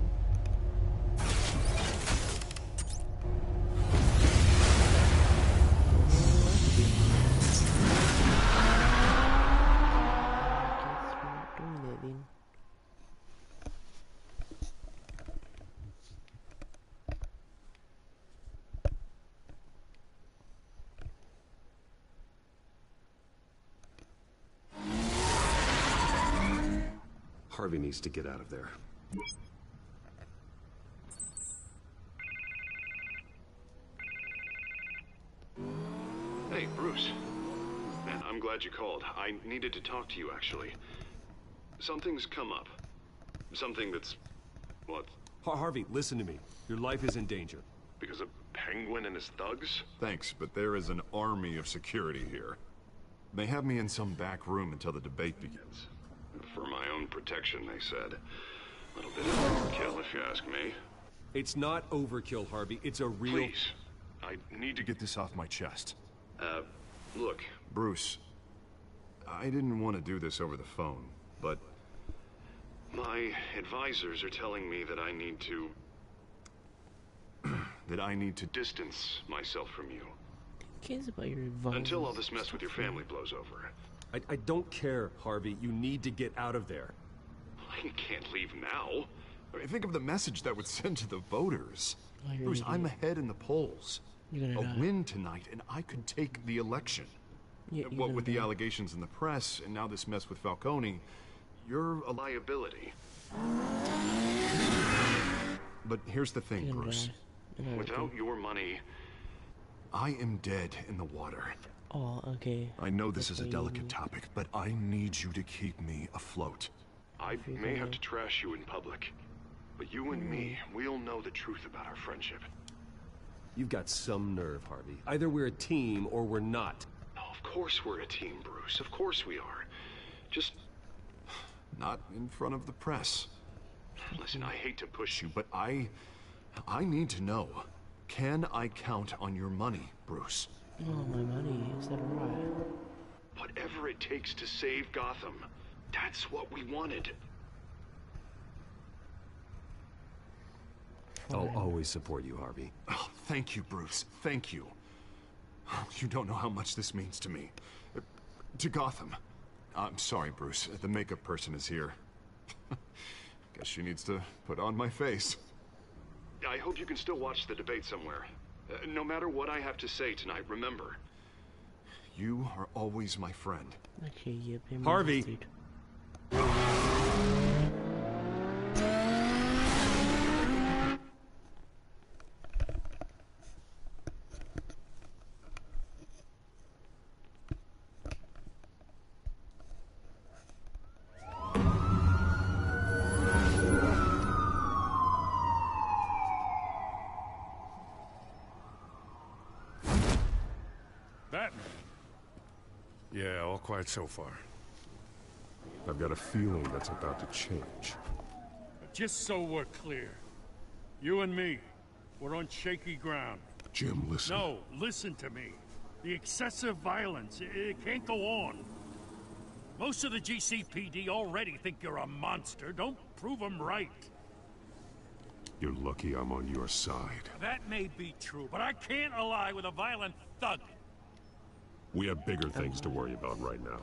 Harvey needs to get out of there. Hey, Bruce. Man, I'm glad you called. I needed to talk to you, actually. Something's come up. Something that's... what? Harvey, listen to me. Your life is in danger. Because of Penguin and his thugs? Thanks, but there is an army of security here. They have me in some back room until the debate begins. For my own protection, they said. A little bit of overkill, if you ask me. It's not overkill, Harvey. It's a real... Please. I need to get this off my chest. Look, Bruce. I didn't want to do this over the phone, but... my advisors are telling me that I need to... that I need to distance myself from you. Who cares about your advisors? Until all this mess with your family blows over. I don't care, Harvey. You need to get out of there. I can't leave now. I mean, think of the message that would send to the voters. Bruce, I'm ahead in the polls. A win tonight, and I could take the election. What with the allegations in the press, and now this mess with Falcone, you're a liability. But here's the thing, Bruce. Without your money, I am dead in the water. Oh, okay. I know this is a delicate topic, but I need you to keep me afloat. I may have to trash you in public, but you and me, we'll know the truth about our friendship. You've got some nerve, Harvey. Either we're a team or we're not. Oh, of course we're a team, Bruce. Of course we are. Just... not in front of the press. Listen, I hate to push you, but I need to know. Can I count on your money, Bruce? Oh, my money. Is that right? Whatever it takes to save Gotham. That's what we wanted. I'll always support you, Harvey. Oh, thank you, Bruce. Thank you. You don't know how much this means to me. To Gotham. I'm sorry, Bruce. The makeup person is here. Guess she needs to put on my face. I hope you can still watch the debate somewhere. No matter what I have to say tonight, remember. You are always my friend. Okay, yep. Harvey! Batman? Yeah, all quiet so far. I've got a feeling that's about to change. Just so we're clear, you and me, we're on shaky ground. Jim, listen. No, listen to me. The excessive violence, it can't go on. Most of the GCPD already think you're a monster. Don't prove them right. You're lucky I'm on your side. That may be true, but I can't ally with a violent thug. We have bigger things to worry about right now.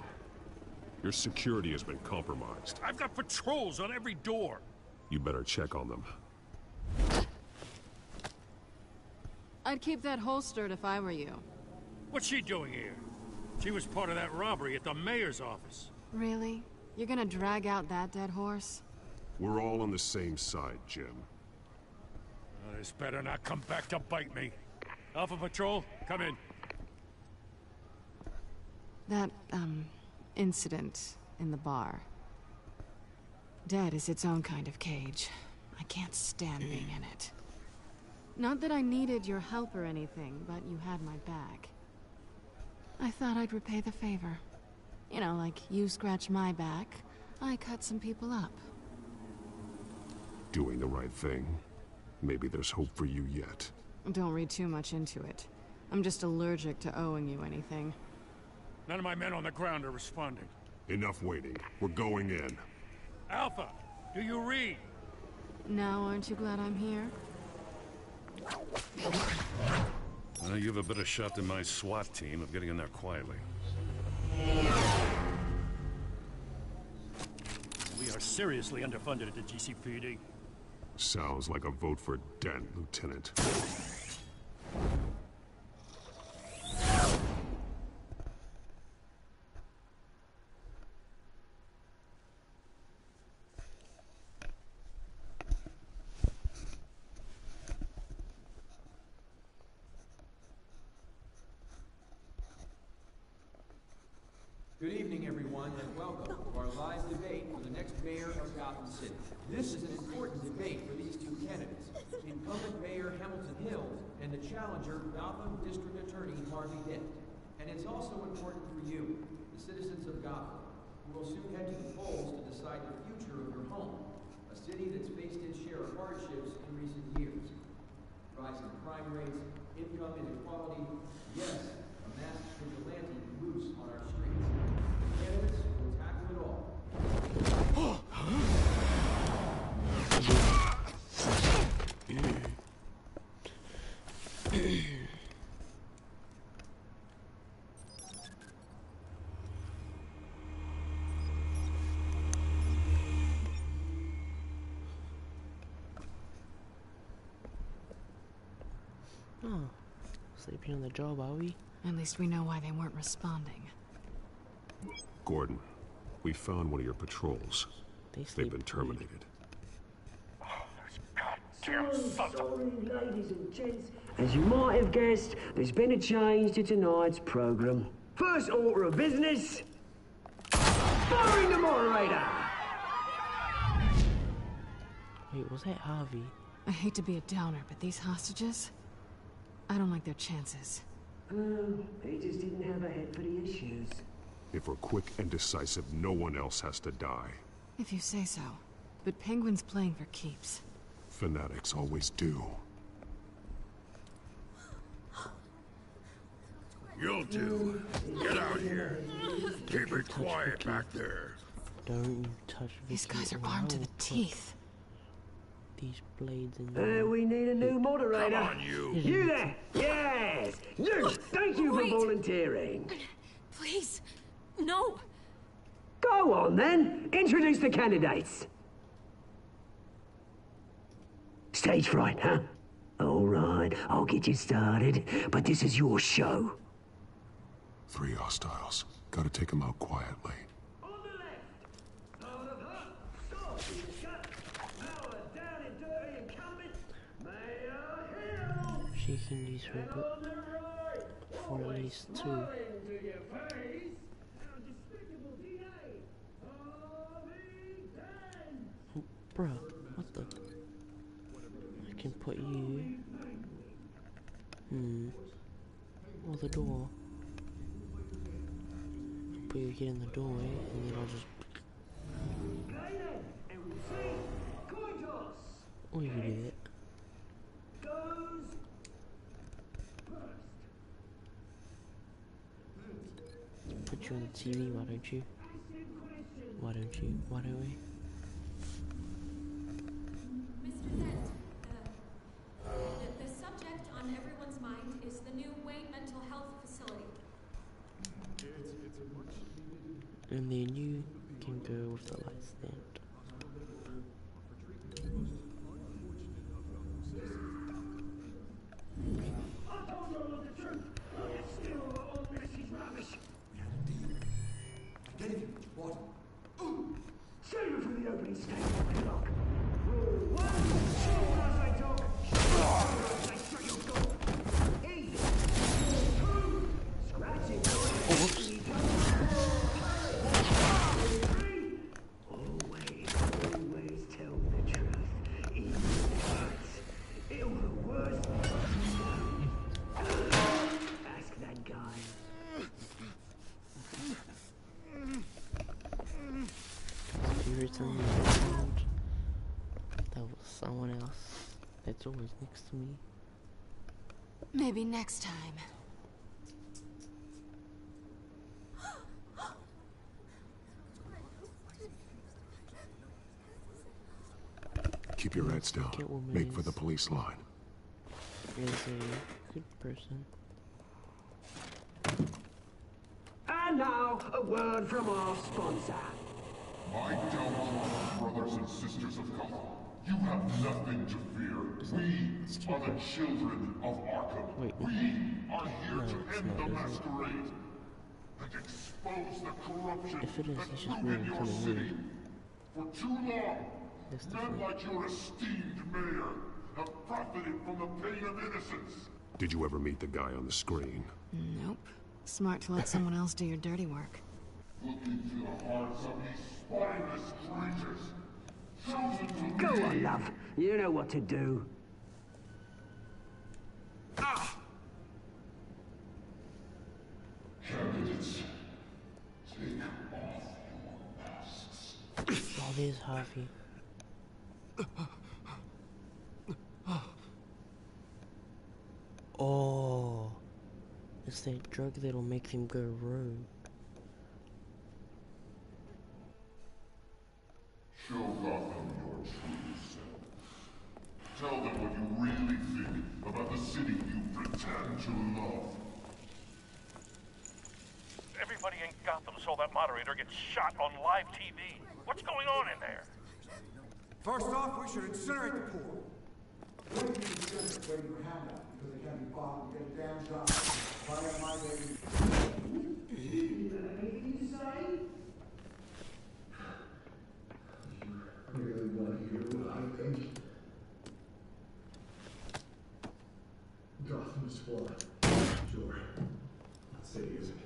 Your security has been compromised. I've got patrols on every door. You better check on them. I'd keep that holstered if I were you. What's she doing here? She was part of that robbery at the mayor's office. Really? You're gonna drag out that dead horse? We're all on the same side, Jim. This better not come back to bite me. Alpha Patrol, come in. That, incident in the bar. Dead is its own kind of cage. I can't stand being in it. Not that I needed your help or anything, but you had my back. I thought I'd repay the favor. You know, like you scratch my back, I cut some people up. Doing the right thing. Maybe there's hope for you yet. Don't read too much into it. I'm just allergic to owing you anything. None of my men on the ground are responding. Enough waiting. We're going in. Alpha, do you read? Now, aren't you glad I'm here? Well, you have a better shot than my SWAT team of getting in there quietly. We are seriously underfunded at the GCPD. Sounds like a vote for Dent, Lieutenant. Good evening, everyone, and welcome to our live debate for the next mayor of Gotham City. This is an important debate for these two candidates, incumbent Mayor Hamilton Hills and the challenger Gotham District Attorney Harvey Dent. And it's also important for you, the citizens of Gotham, who will soon head to the polls to decide the future of your home, a city that's faced its share of hardships in recent years. Rising crime rates, income inequality, yes, a masked vigilante loose on our streets. Candidates will tackle it all. Oh, sleeping on the job, are we? At least we know why they weren't responding. Gordon, we found one of your patrols. They've been terminated. Sorry, ladies and gents. As you might have guessed, there's been a change to tonight's program. First order of business, firing the moderator! Wait, was that Harvey? I hate to be a downer, but these hostages, I don't like their chances. He just didn't have a head for the issues. If we're quick and decisive, no one else has to die. If you say so. But Penguin's playing for keeps. Fanatics always do. You two, get out here. Keep it quiet back there. Don't you touch Vicky. These guys are armed to the teeth. These blades in we need a new moderator. Come on, you. You there! Yes! You! Thank you for volunteering. Please, no. Go on, then. Introduce the candidates. Stage fright, huh? All right, I'll get you started, but this is your show. 3 hostiles. Gotta take them out quietly. She can use her for at least 2. Oh, bruh, what the? I can put you. Or the door. Put you here in the doorway, and then I'll just. Or you can do that. Put you on the TV, why don't you? Why don't you? Why don't we? Mr. Dent, the subject on everyone's mind is the new Wayne Mental Health Facility. And then you can go with the light stand. What? Save it for the opening statement, Doc. Rule 1, shoot when I say talk. Shoot when I say shut your goal. Easy. 2, scratch it. Oh, whoops. 3, always tell the truth. Even if it hurts. It'll the worst. Ask that guy. Spirits in the world. That was someone else that's always next to me. Maybe next time. Keep your head still. Make for the police line. Is a good person. And now, a word from our sponsor. My downtrodden brothers and sisters of Gotham, you have nothing to fear. We are the children of Arkham. We are here to end the masquerade and expose the corruption that grew in your city. For too long, men like your esteemed mayor have profited from the pain of innocence. Did you ever meet the guy on the screen? Nope. Smart to let someone else do your dirty work. Look into the hearts of these spineless creatures. Chosen to Go on, love. You know what to do. Candidates, take off your masks. Oh, there's Harvey. Oh, it's that drug that'll make them go rogue. Show Gotham your true self. Tell them what you really think about the city you pretend to love. Everybody in Gotham saw that moderator get shot on live TV. What's going on in there? First off, we should incinerate the pool. Really want to hear what I think? Gotham's flawed. Sure. That city isn't.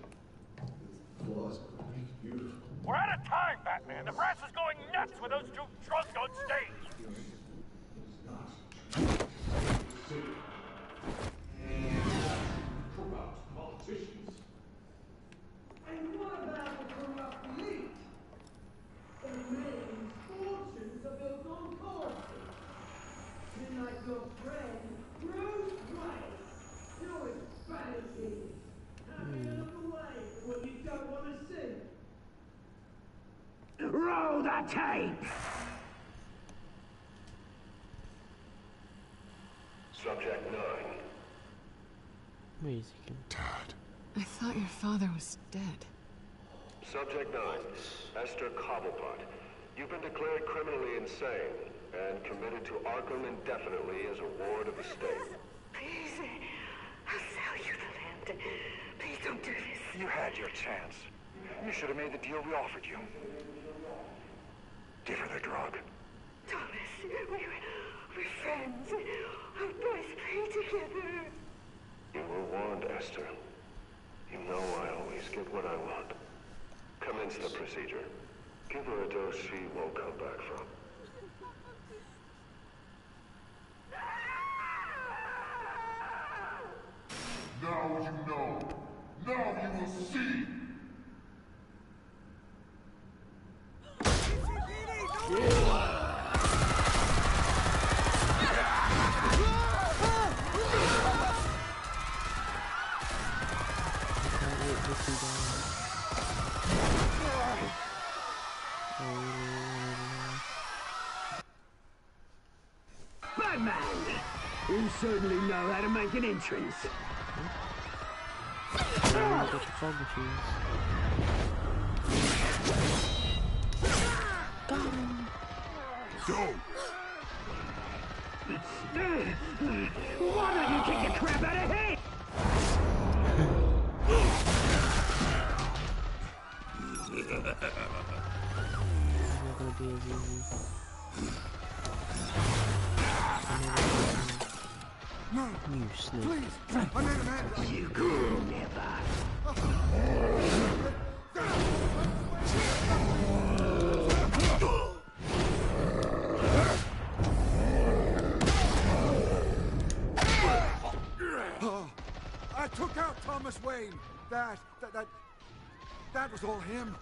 Its flaws make it beautiful. We're out of time, Batman. The brass is going nuts with those two drunks on stage. Corrupt politicians. And what about the corrupt elite? The main fortunes are built on corruption. Be like your friend, Bruce Wayne. You're as bad as he is. Having a look away from what you don't want to see. Roll the tape! Subject 9. Wait a second. Dad. I thought your father was dead. Subject 9. Esther Cobblepot. You've been declared criminally insane and committed to Arkham indefinitely as a ward of the state. Please, I'll sell you the land. Please don't do this. You had your chance. You should have made the deal we offered you. Give her the drug. Thomas, we're friends. Our boys play together. You were warned, Esther. You know I always get what I want. Commence the procedure. Give her a dose she won't come back from. Now you know. Now you will see. Batman! You certainly know how to make an entrance. Go! Why don't you kick the crap out of him? Not gonna be as easy. No! You snake. Please! I made a man! You could never. I took out Thomas Wayne. That was all him.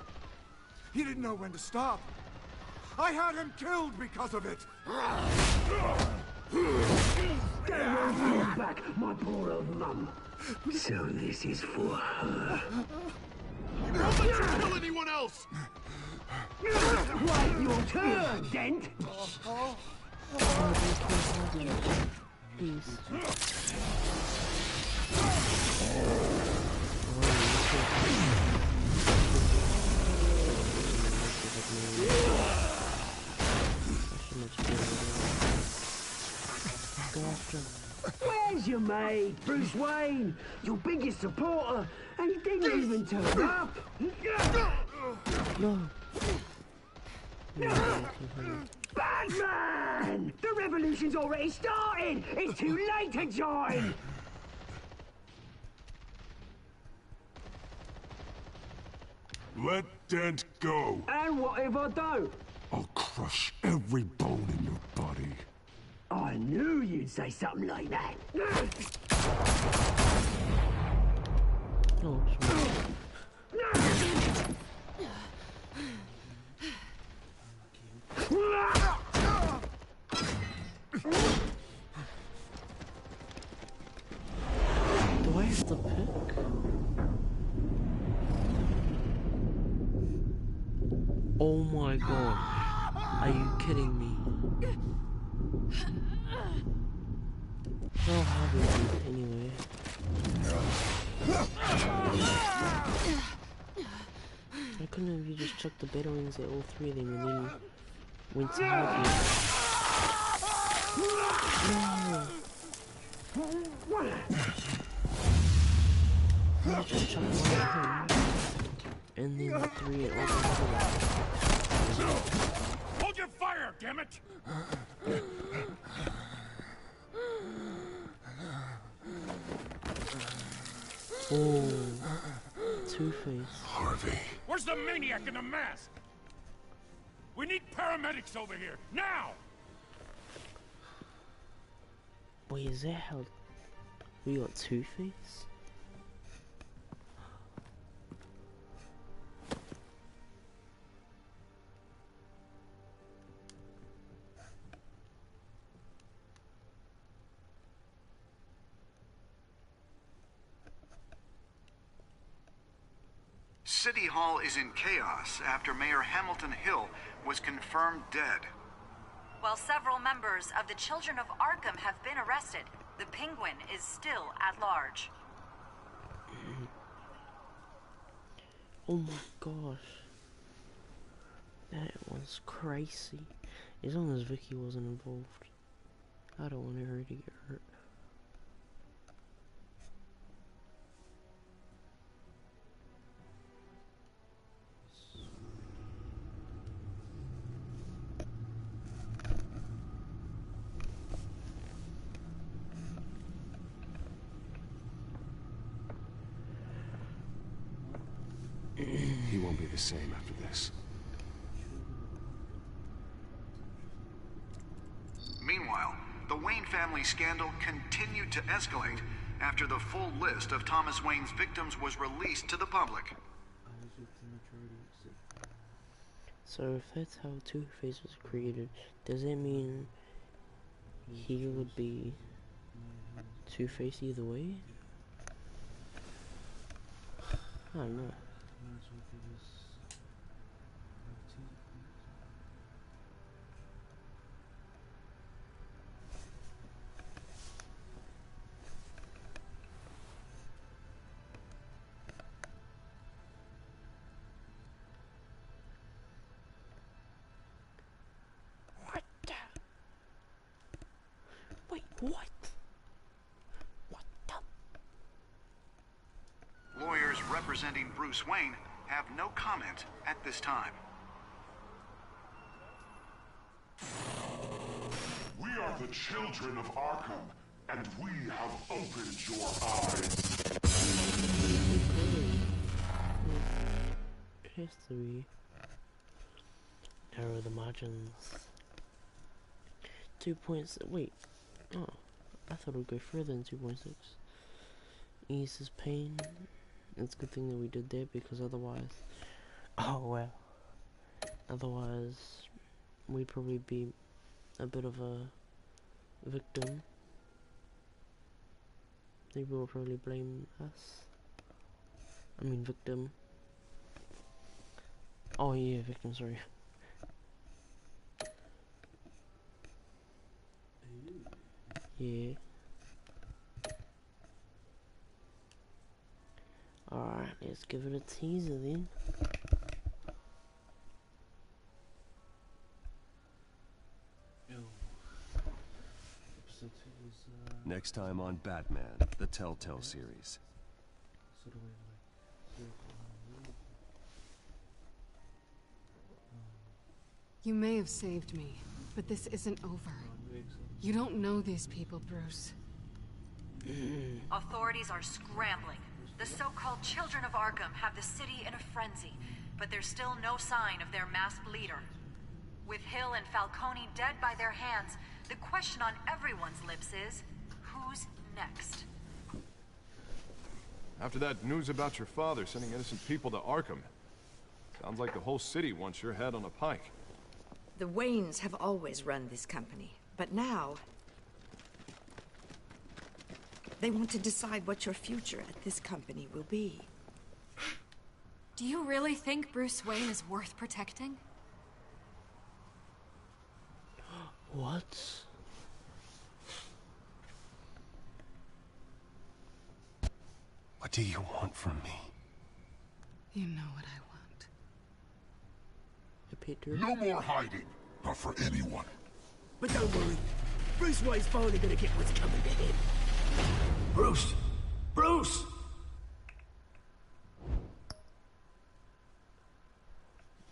He didn't know when to stop. I had him killed because of it. Get back, my poor old mum. So this is for her. Don't let you kill anyone else! Wait your turn, Dent! Please. Where's your mate, Bruce Wayne? Your biggest supporter, and he didn't even turn up. No. Batman! The revolution's already started! It's too late to join! Let Dent go. And what if I don't? I'll crush every bone in your body. I knew you'd say something like that. No, do I have to pick? Oh my gosh. Are you kidding me? How hard is it anyway? Why couldn't have you just chucked the better wings at all three of them and then went to Harvey? No! You just chucked one at him and then the three at all the other ones. Hold your fire, damn it! Oh, Two-Face. Harvey. Where's the maniac in the mask? We need paramedics over here, now! Wait, is that how we got Two-Face? City Hall is in chaos after Mayor Hamilton Hill was confirmed dead. While several members of the Children of Arkham have been arrested, the Penguin is still at large. Oh my gosh. That was crazy. As long as Vicky wasn't involved. I don't want her to get hurt. He won't be the same after this. Meanwhile, the Wayne family scandal continued to escalate after the full list of Thomas Wayne's victims was released to the public. So if that's how Two-Face was created, does that mean he would be Two-Face either way? I don't know. What? What the? Lawyers representing Bruce Wayne have no comment at this time. We are the children of Arkham, and we have opened your eyes. It has to be narrow the margins. 2 points. Wait. Oh, I thought it would go further than 2.6. Eases pain. It's a good thing that we did that because otherwise, oh well. Otherwise, we'd probably be a bit of a victim. People will probably blame us. I mean victim. Oh yeah, victim, sorry. Yeah. Alright, let's give it a teaser then. Next time on Batman, the Telltale series. You may have saved me, but this isn't over. You don't know these people, Bruce. Authorities are scrambling. The so-called Children of Arkham have the city in a frenzy, but there's still no sign of their masked leader. With Hill and Falcone dead by their hands, the question on everyone's lips is, who's next? After that news about your father sending innocent people to Arkham, sounds like the whole city wants your head on a pike. The Waynes have always run this company, but now they want to decide what your future at this company will be. Do you really think Bruce Wayne is worth protecting? What? What do you want from me? You know what I want. No more hiding, not for anyone. But don't worry, Bruce Wayne's finally gonna get what's coming to him. Bruce! Bruce!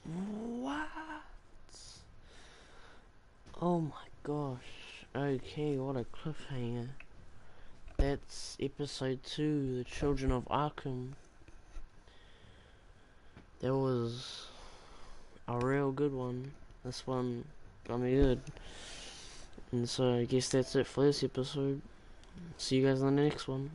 What? Oh my gosh. Okay, what a cliffhanger. That's episode 2, The Children of Arkham. That was a real good one. This one got me good. And so I guess that's it for this episode. See you guys in the next one.